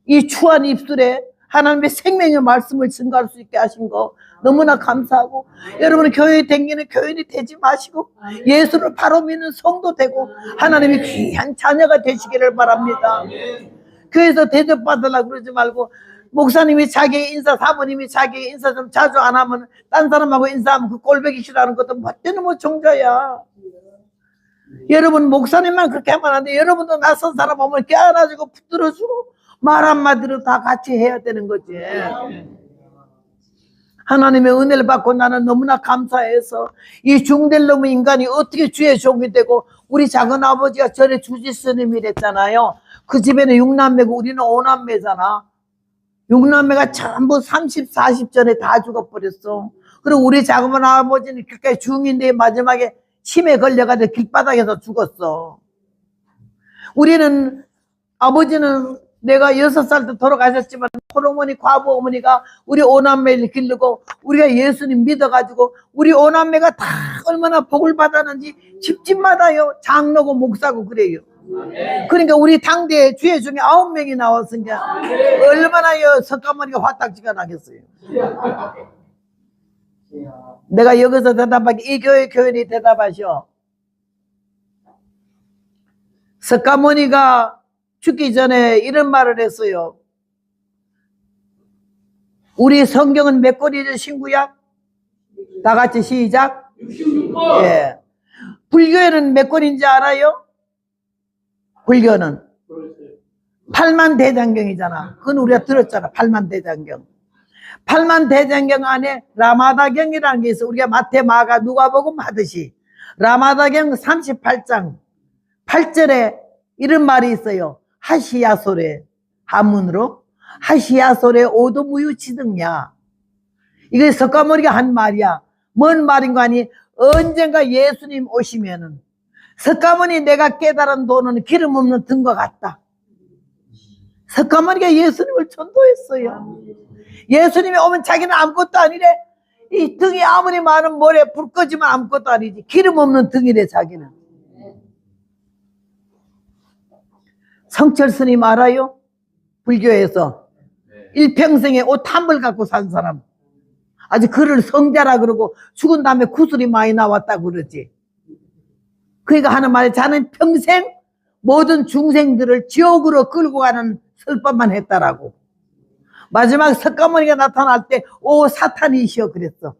이 추한 입술에 하나님의 생명의 말씀을 증거할 수 있게 하신 거 너무나 감사하고 여러분은 교회에 다니는 교인이 되지 마시고 예수를 바로 믿는 성도 되고 하나님의 귀한 자녀가 되시기를 바랍니다. 교회에서 대접받으려고 그러지 말고 목사님이 자기 인사 사모님이 자기 인사 좀 자주 안 하면 딴 사람하고 인사하면 그 꼴보기 싫어하는 것도 멋대는 뭐 종자야. 여러분 목사님만 그렇게 하면 안 돼. 여러분도 낯선 사람 오면 껴안아주고 붙들어주고 말 한마디로 다 같이 해야 되는 거지. 하나님의 은혜를 받고 나는 너무나 감사해서 이 중될 놈의 인간이 어떻게 주의 종이 되고 우리 작은 아버지가 전에 주지스님이랬잖아요. 그 집에는 6남매고 우리는 5남매잖아. 6남매가 전부 30, 40 전에 다 죽어버렸어. 그리고 우리 작은 아버지는 그렇게 중인데 마지막에 치매 걸려가지고 길바닥에서 죽었어. 우리는 아버지는 내가 6살 때 돌아가셨지만 호르몬이 과부 어머니가 우리 5남매를 기르고 우리가 예수님 믿어가지고 우리 5남매가 다 얼마나 복을 받았는지 집집마다요 장로고 목사고 그래요. 그러니까 우리 당대에 주의 중에 9명이 나왔으니까 얼마나 석가모니가 화딱지가 나겠어요. 내가 여기서 대답하기 이 교회 교인이 대답하셔. 석가모니가 죽기 전에 이런 말을 했어요. 우리 성경은 몇 권이죠 친구야? 다 같이 시작. 66권. 예. 불교에는 몇 권인지 알아요? 불교는 8만대장경이잖아. 그건 우리가 들었잖아. 8만대장경. 8만대장경 안에 라마다경이라는 게 있어. 우리가 마태, 마가, 누가복음 하듯이 라마다경 38장 8절에 이런 말이 있어요. 하시야솔에 한문으로 하시야솔에 오도무유치등야. 이게 석가모니가 한 말이야. 뭔 말인 거 아니? 언젠가 예수님 오시면은 석가모니 내가 깨달은 도는 기름 없는 등과 같다. 석가모니가 예수님을 전도했어요. 예수님이 오면 자기는 아무것도 아니래. 이 등이 아무리 많은 모래 불 꺼지면 아무것도 아니지. 기름 없는 등이래 자기는. 성철 스님 알아요? 불교에서 일평생에 옷 한 벌 갖고 산 사람. 아주 그를 성자라 그러고 죽은 다음에 구슬이 많이 나왔다 그러지. 그러니까 하는 말이 자는 평생 모든 중생들을 지옥으로 끌고 가는 설법만 했다라고. 마지막 석가모니가 나타날 때 오 사탄이시여 그랬어.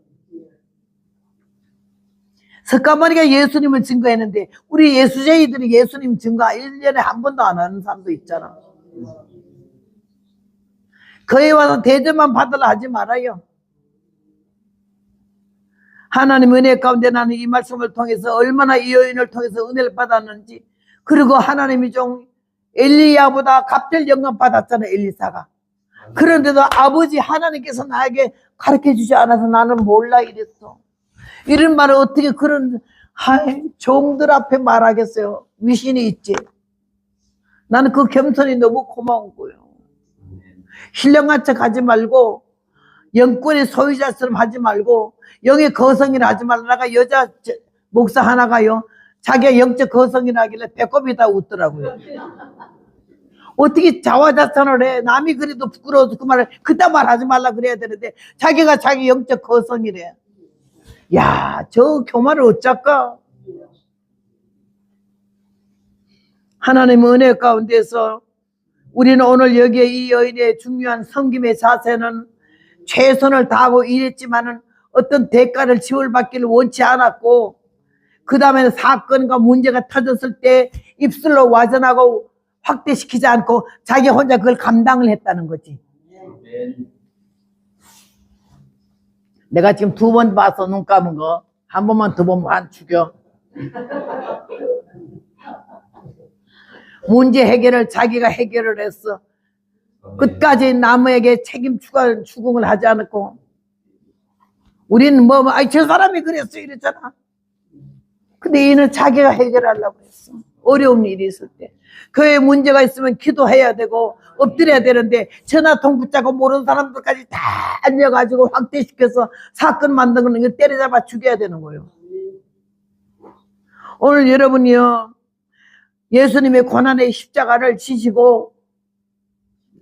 석가모니가 예수님을 증거했는데 우리 예수쟁이들이 예수님 증거 1년에 한 번도 안 하는 사람도 있잖아. 거기 와서 대접만 받으라 하지 말아요. 하나님 은혜 가운데 나는 이 말씀을 통해서 얼마나 이 여인을 통해서 은혜를 받았는지, 그리고 하나님이 좀 엘리야보다 갑절 영감 받았잖아 엘리사가. 그런데도 아버지 하나님께서 나에게 가르쳐 주지 않아서 나는 몰라 이랬어. 이런 말을 어떻게 그런 종들 앞에 말하겠어요. 위신이 있지. 나는 그 겸손이 너무 고마운 거예요. 신령한 척 하지 말고 영권의 소유자처럼 하지 말고 영의 거성이라 하지 말라가 여자 목사 하나가요 자기가 영적 거성이라 하길래 배꼽이 다 웃더라고요. 어떻게 자화자찬을 해. 남이 그래도 부끄러워서 그 말을 그딴 말 하지 말라 그래야 되는데 자기가 자기 영적 거성이래. 야, 저 교만을 어쩔까. 하나님 은혜 가운데서 우리는 오늘 여기에 이 여인의 중요한 섬김의 자세는 최선을 다하고 일했지만은 어떤 대가를 지불받기를 원치 않았고, 그 다음에는 사건과 문제가 터졌을 때 입술로 와전하고 확대시키지 않고 자기 혼자 그걸 감당을 했다는 거지. 내가 지금 2번 봐서 눈 감은 거 한 번만 더 보면 안 죽여. 문제 해결을 자기가 해결을 했어. 끝까지 남에게 책임 추궁을 하지 않았고, 우리는 저 사람이 그랬어 이랬잖아. 근데 얘는 자기가 해결하려고 했어. 어려운 일이 있을 때 교회에 문제가 있으면 기도해야 되고 엎드려야 되는데 전화통 붙잡고 모르는 사람들까지 다 앉아가지고 확대시켜서 사건 만드는 거 때려잡아 죽여야 되는 거예요. 오늘 여러분이요 예수님의 고난의 십자가를 지시고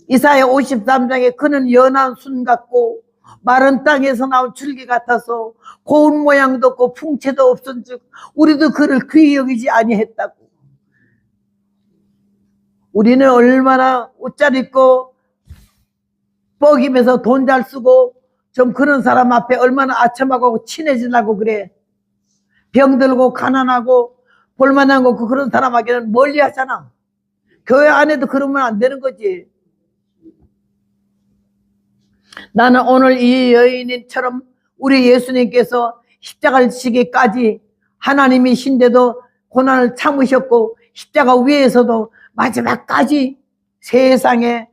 이사야 53장에 그는 연한 순 같고 마른 땅에서 나온 줄기 같아서 고운 모양도 없고 풍채도 없은즉 우리도 그를 귀히 여기지 아니했다고. 우리는 얼마나 옷 잘 입고 뻐기면서 돈 잘 쓰고 좀 그런 사람 앞에 얼마나 아첨하고 친해지려고 그래. 병들고 가난하고 볼만한 거 그런 사람에게는 멀리 하잖아. 교회 안에도 그러면 안 되는 거지. 나는 오늘 이 여인처럼 우리 예수님께서 십자가를 지기까지 하나님이신데도 고난을 참으셨고 십자가 위에서도 마지막까지 세상에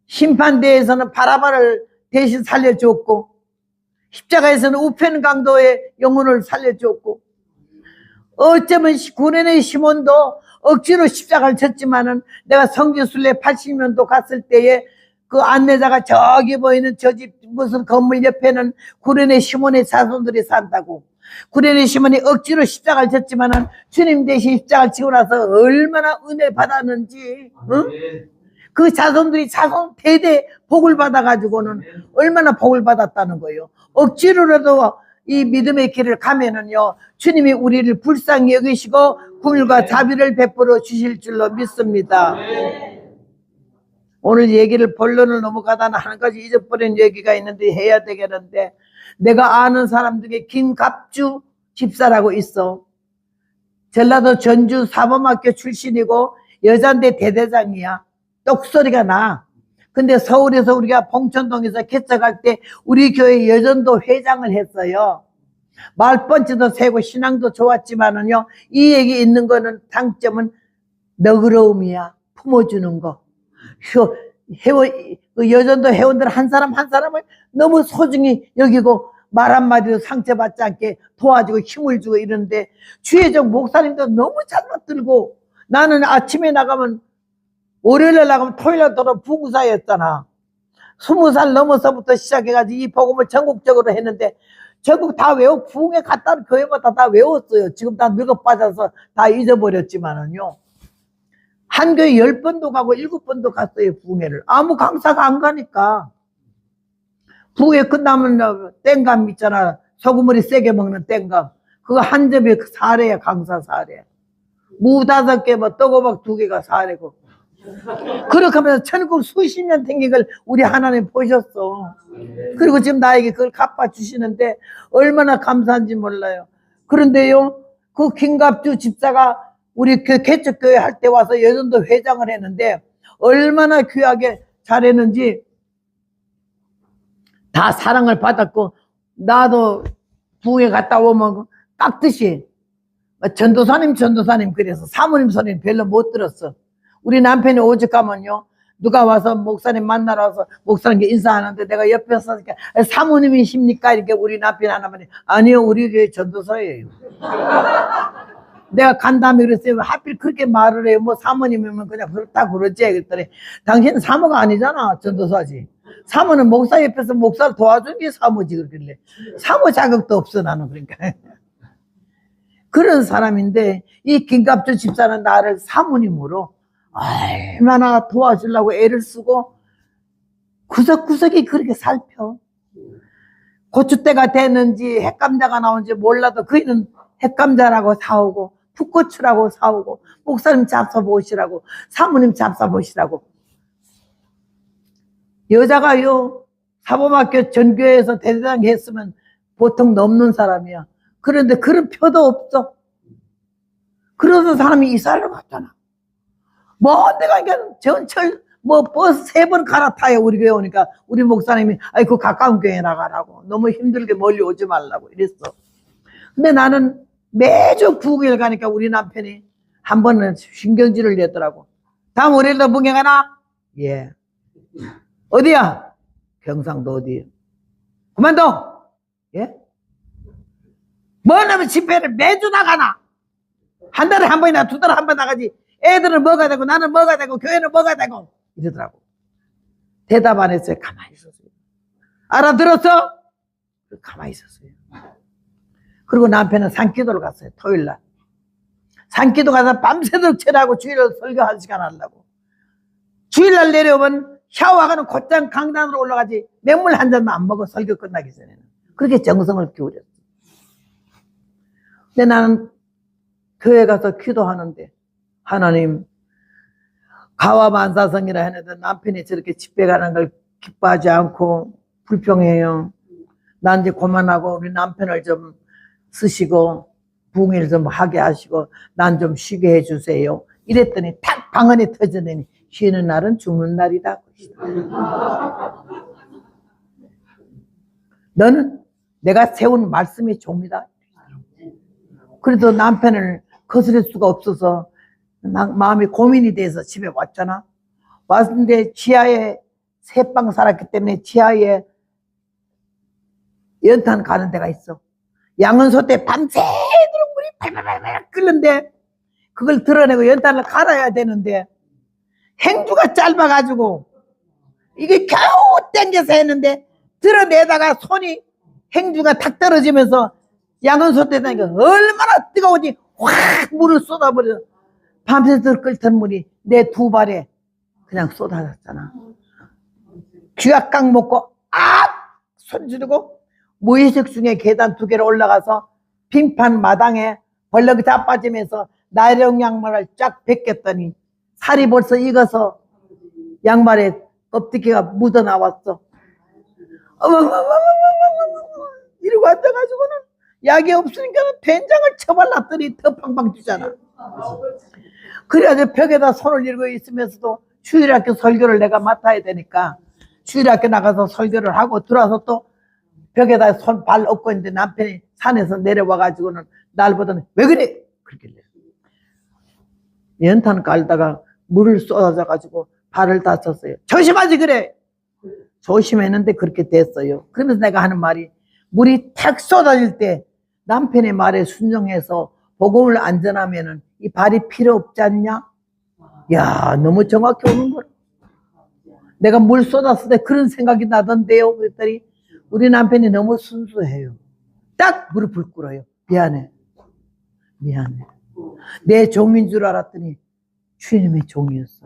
심판대에서는 바라바를 대신 살려주었고 십자가에서는 우편 강도의 영혼을 살려주었고 어쩌면 구레네 시몬도 억지로 십자가를 졌지만은 내가 성지순례 80년도 갔을 때에 그 안내자가 저기 보이는 저 집 무슨 건물 옆에는 구레네 시몬의 자손들이 산다고. 구레네 시몬이 억지로 십자가를 졌지만은 주님 대신 십자가를 지고 나서 얼마나 은혜를 받았는지, 응? 그 자손들이 자손 대대 복을 받아가지고는 얼마나 복을 받았다는 거예요. 억지로라도 이 믿음의 길을 가면은요 주님이 우리를 불쌍히 여기시고 굴과 자비를 베풀어 주실 줄로 믿습니다. 오늘 얘기를 본론을 넘어가다 한 가지 잊어버린 얘기가 있는데 해야 되겠는데, 내가 아는 사람 중에 김갑주 집사라고 있어. 전라도 전주 사범학교 출신이고 여잔대 대대장이야. 똑소리가 나. 근데 서울에서 우리가 봉천동에서 개척할 때 우리 교회 여전도 회장을 했어요. 말번지도 세고 신앙도 좋았지만은요 이 얘기 있는 거는 장점은 너그러움이야. 품어주는 거. 그 여전도 회원들 한 사람 한 사람을 너무 소중히 여기고 말 한마디도 상처받지 않게 도와주고 힘을 주고 이러는데, 주혜정 목사님도 너무 잘 받들고, 나는 아침에 나가면 월요일에 나가면 토요일에 돌아 부부사였잖아. 20살 넘어서부터 시작해가지고 이 복음을 전국적으로 했는데 전국 다 외워 부흥에 갔다는 교회마다 다 외웠어요. 지금 다 늙어 빠져서 다 잊어버렸지만은요. 한 교회 10번도 가고 7번도 갔어요. 부흥회를. 아무 강사가 안 가니까. 부흥회 끝나면 땡감 있잖아. 소금물이 세게 먹는 땡감. 그거 한 접이 사례야. 강사 사례. 무 5개 뭐 떡오박 2개가 사례고. 그렇게 하면서 천국 수십 년 된 걸 우리 하나님 보셨어. 그리고 지금 나에게 그걸 갚아주시는데 얼마나 감사한지 몰라요. 그런데요, 그 김갑주 집사가 우리 개척교회 할 때 와서 여전도 회장을 했는데 얼마나 귀하게 잘했는지 다 사랑을 받았고, 나도 부흥회 갔다 오면 깍듯이 전도사님 그래서 사모님 소리는 별로 못 들었어. 우리 남편이 오직 가면요, 누가 와서 목사님 만나러 와서 목사님께 인사하는데 내가 옆에 서니까 사모님이십니까? 이렇게 우리 남편 하나만이 아니요, 우리 교회 전도사예요. 내가 간 다음에 그랬어요. 하필 그렇게 말을 해요. 뭐 사모님이면 그냥 그렇다 그러지. 그랬더니 당신은 사모가 아니잖아. 전도사지. 사모는 목사 옆에서 목사를 도와준 게 사모지. 그러길래 사모 자격도 없어 나는. 그러니까 그런 사람인데 이 김갑주 집사는 나를 사모님으로 얼마나 도와주려고 애를 쓰고 구석구석이 그렇게 살펴. 고추대가 됐는지 핵감자가 나온지 몰라도 그이는 핵감자라고 사오고 풋고추라고 사오고 목사님 잡숴보시라고 사모님 잡숴보시라고. 여자가요 사범학교 전교에서 대대장 했으면 보통 넘는 사람이야. 그런데 그런 표도 없어. 그러던 사람이 이사를 갔잖아. 뭐 내가 전철 뭐 버스 3번 갈아타요. 우리 교회 오니까 우리 목사님이 아이 그 가까운 교회 나가라고, 너무 힘들게 멀리 오지 말라고 이랬어. 근데 나는 매주 부흥회를 가니까 우리 남편이 한 번은 신경질을 내더라고. 다음 월요일도 부흥회 가나? 예. 어디야? 경상도 어디? 그만둬. 예? 뭐냐면 집회를 매주 나가나? 한 달에 한 번이나 2달에 한 번 나가지. 애들은 뭐가 되고 나는 뭐가 되고 교회는 뭐가 되고 이러더라고. 대답 안 했어요. 가만히 있었어요. 알아들었어? 가만히 있었어요. 그리고 남편은 산기도를 갔어요. 토요일날 산기도 가서 밤새도록 철하고 주일날 설교 1시간 하려고. 주일날 내려오면 샤워하고는 곧장 강단으로 올라가지 맹물 한 잔만 안 먹어. 설교 끝나기 전에는. 그렇게 정성을 기울였어. 근데 나는 교회 가서 기도하는데 하나님, 가와만사성이라 했는데 남편이 저렇게 집회 가는 걸 기뻐하지 않고 불평해요. 난 이제 그만하고 우리 남편을 좀 쓰시고 부흥회를 좀 하게 하시고 난 좀 쉬게 해주세요. 이랬더니 탁 방언이 터져내니 쉬는 날은 죽는 날이다. 너는 내가 세운 말씀이 종이다. 그래도 남편을 거스릴 수가 없어서 마음이 고민이 돼서 집에 왔잖아. 왔는데 지하에 새방 살았기 때문에 지하에 연탄 가는 데가 있어. 양은소 때 밤새도록 물이 발발발 끓는데 그걸 드러내고 연탄을 갈아야 되는데 행주가 짧아가지고 이게 겨우 땡겨서 했는데 드러내다가 손이 행주가 탁 떨어지면서 양은소 때 다니까 얼마나 뜨거운지 확 물을 쏟아버려. 밤새도록 끓던 물이 내 2발에 그냥 쏟아졌잖아. 쥐약각 먹고 손주르고 무의식 중에 계단 2개를 올라가서 빙판 마당에 벌럭이 다 빠지면서 나일론 양말을 쫙 벗겼더니 살이 벌써 익어서 양말에 껍데기가 묻어 나왔어. 이러고 앉아가지고는 약이 없으니까 된장을 쳐발랐더니 더 팡팡 뛰잖아. 그래가지고 벽에다 손을 이러고 있으면서도 주일학교 설교를 내가 맡아야 되니까 주일학교 나가서 설교를 하고 들어와서 또 벽에다 손 발 얹고 있는데 남편이 산에서 내려와가지고는 날 보더니 왜 그래? 그러길래 연탄 깔다가 물을 쏟아져가지고 발을 다쳤어요. 조심하지 그래. 조심했는데 그렇게 됐어요. 그러면서 내가 하는 말이 물이 탁 쏟아질 때 남편의 말에 순종해서 복음을 안 전하면은 이 발이 필요 없지 않냐? 야, 너무 정확히 오는 거야. 내가 물 쏟았을 때 그런 생각이 나던데요. 그랬더니 우리 남편이 너무 순수해요. 딱 무릎을 꿇어요. 미안해. 미안해. 내 종인 줄 알았더니 주님의 종이었어.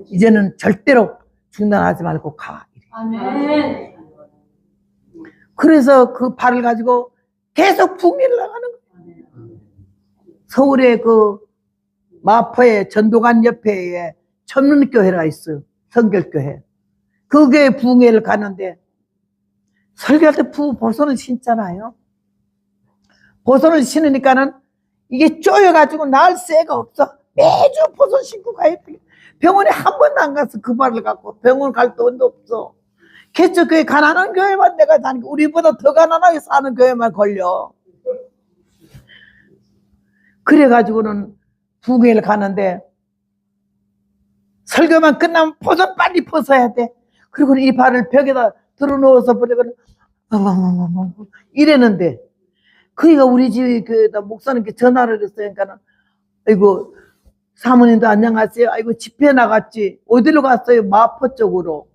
이제는 절대로 중단하지 말고 가. 아멘. 그래서 그 발을 가지고 계속 북미를 나가는 거예요. 서울에 그 마포에 전도관 옆에 천문교회가 있어요. 성결교회. 그 교회 부흥회를 가는데 설교할 때 보선을 신잖아요. 보선을 신으니까는 이게 쪼여가지고 나을 새가 없어. 매주 보선 신고 가야 돼. 병원에 한 번도 안 가서 그 발을 갖고 병원 갈 돈도 없어. 개척교회 가난한 교회만 내가 다니고 우리보다 더 가난하게 사는 교회만 걸려. 그래가지고는 부흥회를 가는데 설교만 끝나면 보선 빨리 벗어야 돼. 그리고 이 발을 벽에다 들어놓아서 버리거든. 이랬는데 그이가 우리 집 교회에다 목사님께 전화를 했어요. 그러니까 아이고 사모님도 안녕하세요. 아이고 집회 나갔지. 어디로 갔어요? 마포 쪽으로.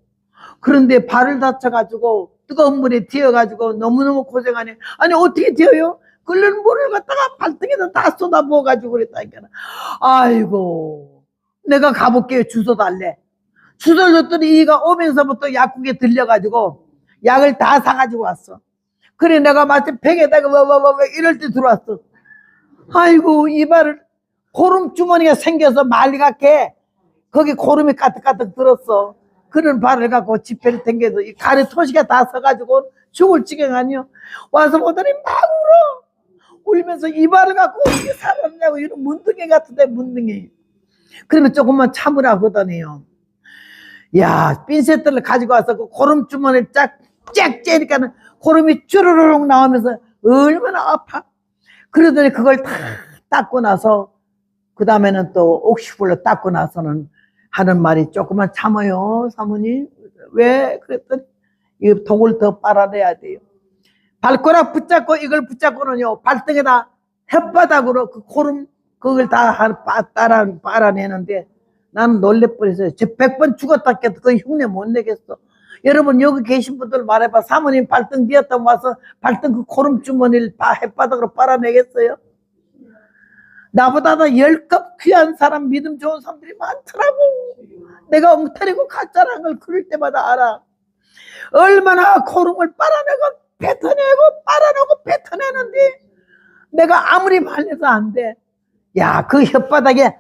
그런데 발을 다쳐가지고 뜨거운 물에 튀어가지고 너무너무 고생하네. 아니 어떻게 튀어요? 끓는 물을 갖다가 발등에다 다 쏟아부어가지고 그랬다니까. 아이고 내가 가볼게요. 주소 달래. 주소를 줬더니 이가 오면서부터 약국에 들려가지고 약을 다 사가지고 왔어. 그래 내가 마침 팩에다가 이럴 때 들어왔어. 아이고 이 발을 고름 주머니가 생겨서 말리각해. 거기 고름이 가득가득 들었어. 그런 발을 갖고 집회를 댕겨서 이 가래 토시가 다 서가지고 죽을 지경 아니요. 와서 보더니 막 울어. 울면서 이 발을 갖고 어떻게 살았냐고. 이런 문둥이 같은데 문둥이. 그러면 조금만 참으라 하거든요. 야 핀셋들을 가지고 와서 그 고름 주머니를 쫙 째니까는 고름이 쭈르륵 나오면서 얼마나 아파. 그러더니 그걸 다 닦고 나서 그 다음에는 또 옥시불로 닦고 나서는 하는 말이 조금만 참아요 사모님. 왜? 그랬더니 이 독을 더 빨아내야 돼요. 발가락 붙잡고 이걸 붙잡고는요 발등에다 혓바닥으로 그 고름 그걸 다 빨아내는데 나는 놀래버렸어요. 저 100번 죽었다 해도 그 흉내 못 내겠어. 여러분 여기 계신 분들 말해봐. 사모님 발등 뒤었다 와서 발등 그 고름 주머니를 혓바닥으로 빨아내겠어요? 나보다 더 10급 귀한 사람, 믿음 좋은 사람들이 많더라고. 내가 엉터리고 가짜라는 걸 그럴 때마다 알아. 얼마나 고름을 빨아내고 뱉어내는데 내가 아무리 말려도 안 돼. 야, 그 혓바닥에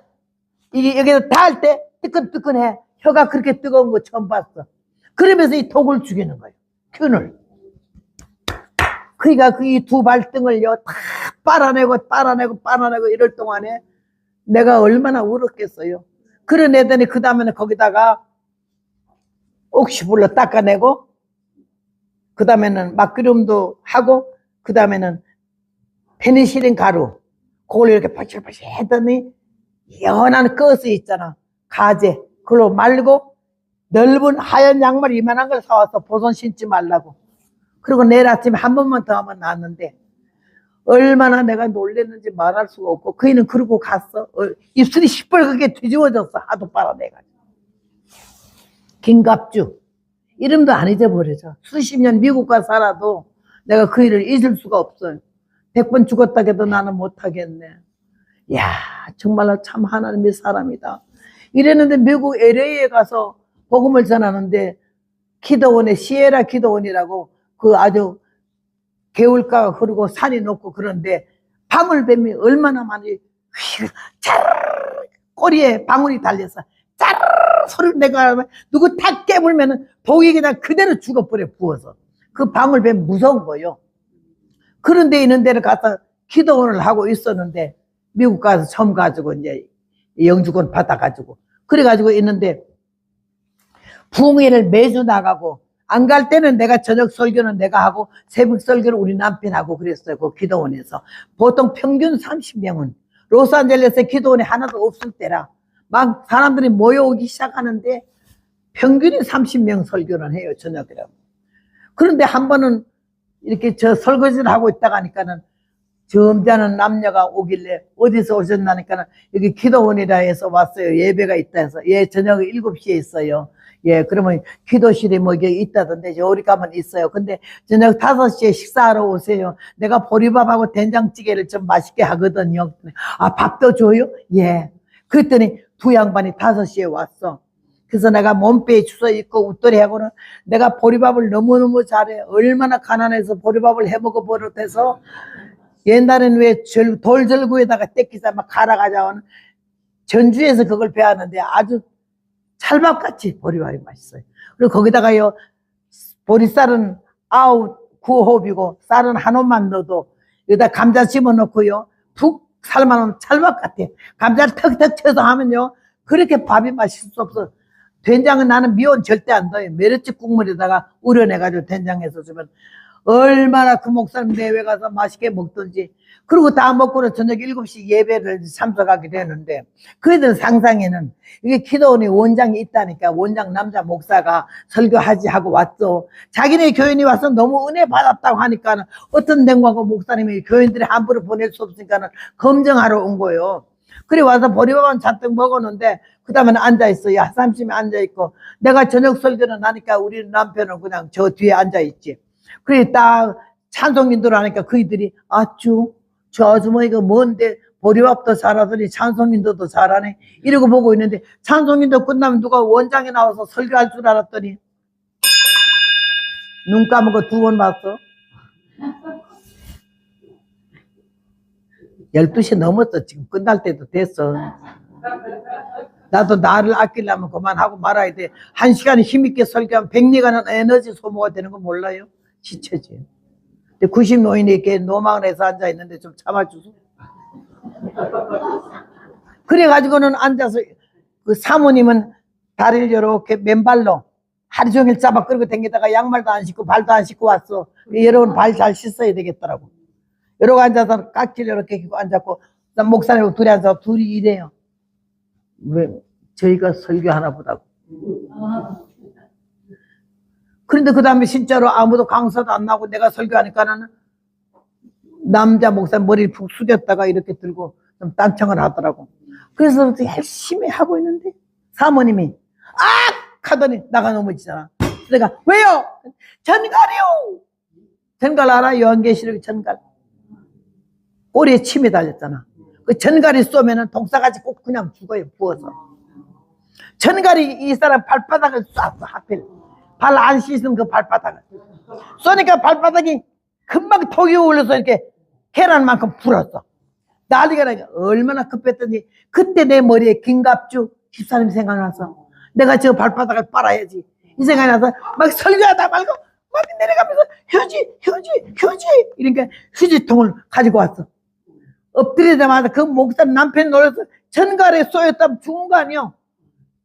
이게 여기다 닿을 때 뜨끈뜨끈해. 혀가 그렇게 뜨거운 거 처음 봤어. 그러면서 이 독을 죽이는 거예요. 균을. 그러니까 그 이 두 발등을요 다 빨아내고 이럴 동안에 내가 얼마나 울었겠어요. 그러내더니 그 다음에는 거기다가 옥시불로 닦아내고 그 다음에는 막기름도 하고 그 다음에는 페니실린 가루 그걸 이렇게 파실파실 했더니 연한 가스 있잖아. 가재 그걸로 말고 넓은 하얀 양말 이만한 걸 사와서 보선 신지 말라고. 그리고 내일 아침에 한 번만 더 하면 나는데 얼마나 내가 놀랬는지 말할 수가 없고 그이는 그러고 갔어. 입술이 시뻘겋게 뒤집어졌어. 하도 빨아내가지고. 김갑주 이름도 안 잊어버려져. 수십 년 미국 가 살아도 내가 그 일을 잊을 수가 없어요. 100번 죽었다 해도 나는 못하겠네. 야 정말로 참 하나님의 사람이다. 이랬는데 미국 LA에 가서 복음을 전하는데 기도원에 시에라 기도원이라고 그 아주 개울가가 흐르고 산이 높고 그런데 방울뱀이 얼마나 많이 짜르르 꼬리에 방울이 달려서 짜르르 소리를 내가 누구 탁 깨물면은 독이 그냥 그대로 죽어버려 부어서. 그 방울뱀 무서운 거요. 그런 데 있는 데를 가서 기도원을 하고 있었는데 미국 가서 처음 가지고 이제 영주권 받아가지고 그래가지고 있는데 부흥회를 매주 나가고 안 갈 때는 내가 저녁 설교는 내가 하고 새벽 설교는 우리 남편하고 그랬어요. 그 기도원에서. 보통 평균 30명은 로스앤젤레스에 기도원이 하나도 없을 때라 막 사람들이 모여오기 시작하는데 평균이 30명 설교는 해요. 저녁이라고. 그런데 한 번은 이렇게 저 설거지를 하고 있다가 하니까는 점잖은 남녀가 오길래 어디서 오셨나니까는 여기 기도원이라 해서 왔어요. 예배가 있다 해서. 예, 저녁 7시에 있어요. 예, 그러면 기도실이 뭐 이게 있다던데 저리 가면 있어요. 근데 저녁 5시에 식사하러 오세요. 내가 보리밥하고 된장찌개를 좀 맛있게 하거든요. 아, 밥도 줘요? 예. 그랬더니 두 양반이 5시에 왔어. 그래서 내가 몸빼 주워 입고 웃돌이하고는 내가 보리밥을 너무너무 잘해. 얼마나 가난해서 보리밥을 해먹어 버릇해서 옛날에는 왜 돌절구에다가 떼끼자 막 갈아가자고는 전주에서 그걸 배웠는데 아주 찰밥같이 보리밥이 맛있어요. 그리고 거기다가요, 보리쌀은 9홉이고 쌀은 한 홉만 넣어도 여기다 감자 집어넣고요, 푹 삶아놓은 찰밥 같아. 감자를 턱턱 쳐서 하면요, 그렇게 밥이 맛있을 수 없어. 된장은 나는 미원 절대 안 넣어요. 메르치 국물에다가 우려내가지고 된장해서 주면 얼마나 그 목사님 내외 가서 맛있게 먹던지. 그리고 다 먹고는 저녁 7시 예배를 참석하게 되는데, 그애들 상상에는 이게 기도원이 원장이 있다니까 원장 남자 목사가 설교하지 하고 왔어. 자기네 교인이 와서 너무 은혜 받았다고 하니까 어떤 댕과고 목사님이 교인들이 함부로 보낼 수 없으니까 검증하러 온 거예요. 그래 와서 보리밥은 잔뜩 먹었는데 그 다음에는 앉아있어. 야, 삼심에 앉아있고, 내가 저녁 설교를 하니까 우리 남편은 그냥 저 뒤에 앉아있지. 그래 딱 찬송인들 하니까 그이들이 아쭈 저 아주머니가 뭔데 보리밥도 잘하더니 찬송인도도 잘하네 이러고 보고 있는데, 찬송인도 끝나면 누가 원장에 나와서 설교할 줄 알았더니 눈 감고 2번 봤어. 12시 넘었어. 지금 끝날 때도 됐어. 나도 나를 아끼려면 그만하고 말아야 돼. 1시간에 힘있게 설교하면 100리가는 에너지 소모가 되는 거 몰라요? 지쳐지. 근데 90노인이 이렇게 노망을 해서 앉아있는데 좀 참아주소. 그래가지고는 앉아서 그 사모님은 다리를 이렇게 맨발로 하루 종일 잡아 끌고 다니다가 양말도 안 신고 발도 안 씻고 왔어. 여러분 발 잘 씻어야 되겠더라고. 이러고 앉아서 깍지를 이렇게 끼고 앉았고, 목사님하고 둘이 앉아서 둘이 이래요. 왜 저희가 설교하나 보다고. 그런데 그 다음에 진짜로 아무도 강사도 안 나고 내가 설교하니까는 남자 목사 머리를 푹 숙였다가 이렇게 들고 좀 딴청을 하더라고. 그래서 열심히 하고 있는데 사모님이 악! 하더니 나가 넘어지잖아. 내가 왜요? 전갈이요. 전갈 알아? 요한계시록 전갈. 꼬리에 침이 달렸잖아. 그 전갈이 쏘면은 독사같이 꼭 그냥 죽어요. 부어서. 전갈이 이 사람 발바닥을 쐈어. 하필 발 안 씻은 그 발바닥을 쏘니까 발바닥이 금방 톡이 올려서 이렇게 계란만큼 불었어. 난리가 나니까 얼마나 급했더니 그때 내 머리에 김갑주 집사님 생각나서 내가 저 발바닥을 빨아야지 이 생각이 나서 막 설교하다 말고 막 내려가면서 휴지 이러니까 휴지통을 가지고 왔어. 엎드리자마자 그 목사님 남편이 놀라서 전갈에 쏘였다면 죽은 거 아니야.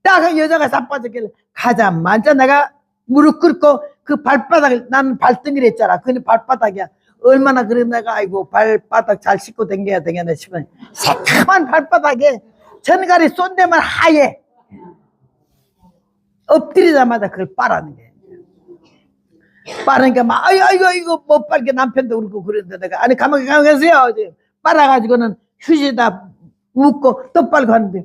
딱 여자가 자빠졌길래 가자마자 내가 무릎 꿇고 그 발바닥을, 나는 발등이라 했잖아. 그니 발바닥이야. 얼마나 그래 내가 아이고 발바닥 잘 씻고 댕겨야 되겠네 싶으면 새카만 발바닥에 전갈이 쏜 데만 하얘. 엎드리자마자 그걸 빨아는 게. 빠르니까 막 아이고 못 빨게 남편도 그러고 그랬는데 내가 아니 가만히 계세요. 빨아가지고는 휴지에다 묶고 또 빨고 하는데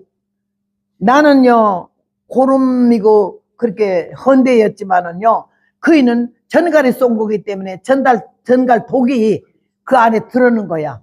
나는요 고름이고 그렇게 헌대였지만은요 그이는 전갈이 쏜 거기 때문에 전갈 독이 그 안에 들어오는 거야.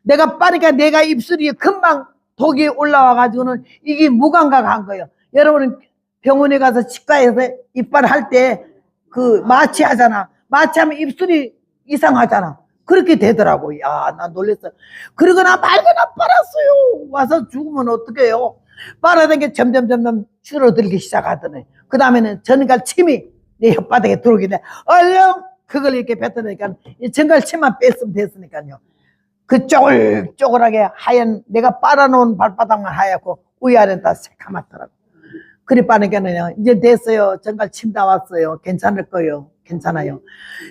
내가 빠르니까 내가 입술이 금방 독이 올라와가지고는 이게 무감각한 거예요. 여러분은 병원에 가서 치과에서 이빨 할 때 그 마취하잖아. 마취하면 입술이 이상하잖아. 그렇게 되더라고. 야, 나 놀랬어. 그러거나 말거나 빨았어요. 와서 죽으면 어떡해요. 빨아든 게 점점 줄어들기 시작하더니 그 다음에는 전갈 침이 내 혓바닥에 들어오길래 얼른 그걸 이렇게 뱉어내니까 이 전갈 침만 뺐으면 됐으니까요. 그 쪼글쪼글하게 하얀 내가 빨아놓은 발바닥만 하얗고 위아래는 다 새카맣더라고. 그리 빠르게는 이제 됐어요. 전갈 침 나왔어요. 괜찮을 거예요. 괜찮아요.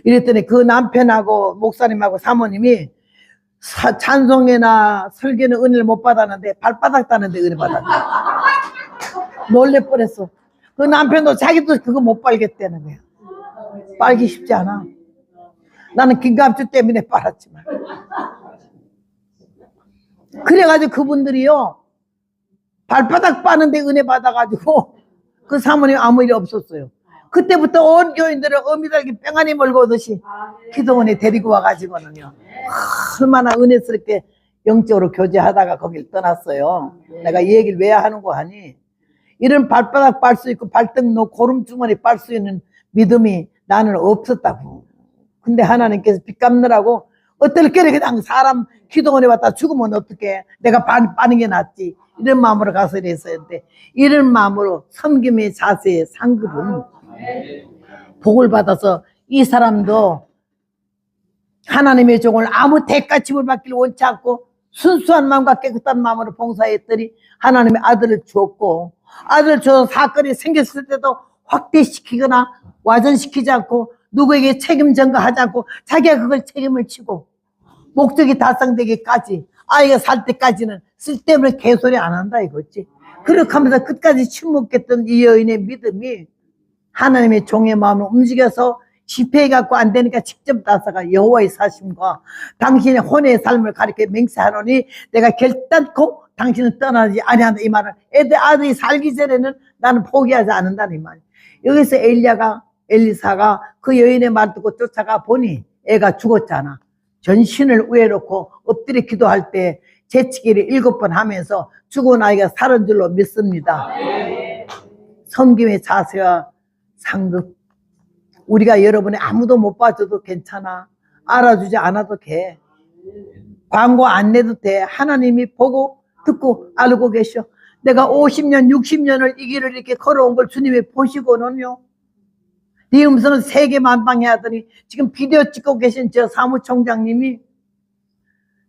이랬더니 그 남편하고 목사님하고 사모님이 찬송이나 설교는 은혜를 못 받았는데 발바닥 따는데 은혜 받았네. 놀래 뻔했어. 그 남편도 자기도 그거 못 빨겠다는 거야. 빨기 쉽지 않아. 나는 김갑주 때문에 빨았지만. 그래가지고 그분들이요 발바닥 빠는데 은혜 받아가지고 그 사모님 아무 일이 없었어요. 그때부터 온 교인들을 어미달기 뺑아니 몰고 오듯이 기도원에 데리고 와가지고는요, 얼마나 은혜스럽게 영적으로 교제하다가 거길 떠났어요. 내가 이 얘기를 왜 하는고 하니, 이런 발바닥 빨 수 있고 발등 놓고 고름주머니 빨 수 있는 믿음이 나는 없었다고. 근데 하나님께서 빚 갚느라고 어떨게 그냥 사람 기도원에 왔다 죽으면 어떡해, 내가 빠는 게 낫지, 이런 마음으로 가서 이랬었는데, 이런 마음으로 섬김의 자세의 상급은 복을 받아서 이 사람도 하나님의 종을 아무 대가치를 받기를 원치 않고 순수한 마음과 깨끗한 마음으로 봉사했더니 하나님의 아들을 주었고, 아들을 줘서 사건이 생겼을 때도 확대시키거나 와전시키지 않고 누구에게 책임 전가하지 않고 자기가 그걸 책임을 지고 목적이 달성되기까지, 아이가 살 때까지는 쓸데없는 개소리 안 한다 이거지. 그렇게 하면서 끝까지 침묵했던 이 여인의 믿음이 하나님의 종의 마음을 움직여서 집회해갖고 안 되니까 직접 나서가 여호와의 사심과 당신의 혼의 삶을 가리켜 맹세하노니 내가 결단코 당신은 떠나지 아니한다, 이 말은 아들이 살기 전에는 나는 포기하지 않는다는 이 말이야. 여기서 엘리사가 그 여인의 말 듣고 쫓아가 보니 애가 죽었잖아. 전신을 위에 놓고 엎드려 기도할 때 재치기를 7번 하면서 죽은 아이가 살은 줄로 믿습니다. 섬김의 자세와 상급, 우리가 여러분이 아무도 못 봐줘도 괜찮아, 알아주지 않아도 돼, 광고 안 내도 돼, 하나님이 보고 듣고 알고 계셔. 내가 50년 60년을 이 길을 이렇게 걸어온 걸 주님이 보시고는요, 네 음성은 세계 만방해 하더니 지금 비디오 찍고 계신 저 사무총장님이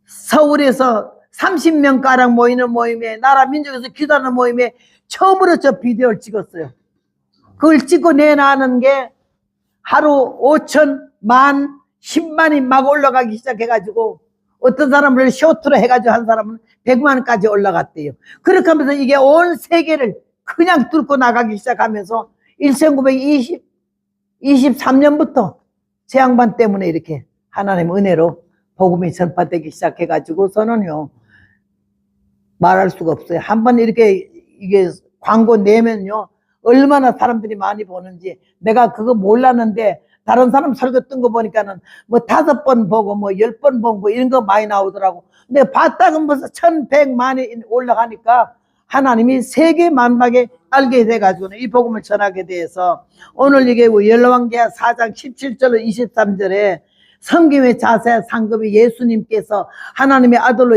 서울에서 30명가량 모이는 모임에, 나라 민족에서 기도하는 모임에 처음으로 저 비디오를 찍었어요. 그걸 찍고 내놔는 게 하루 5천, 만, 10만이 막 올라가기 시작해가지고, 어떤 사람을 쇼트로 해가지고 한 사람은 100만까지 올라갔대요. 그렇게 하면서 이게 온 세계를 그냥 뚫고 나가기 시작하면서 1923년부터 제 양반 때문에 이렇게 하나님 은혜로 복음이 전파되기 시작해가지고서는요, 말할 수가 없어요. 한번 이렇게 이게 광고 내면요, 얼마나 사람들이 많이 보는지. 내가 그거 몰랐는데 다른 사람 설교 뜬 거 보니까는 뭐 5번 보고 뭐 10번 보고 이런 거 많이 나오더라고. 근데 봤다가 벌써 1100만이 올라가니까 하나님이 세계 만방에 알게 돼가지고는 이 복음을 전하게 돼서 오늘 이게 열왕기하 4장 17절로 23절에 섬김의 자세 상급이 예수님께서 하나님의 아들로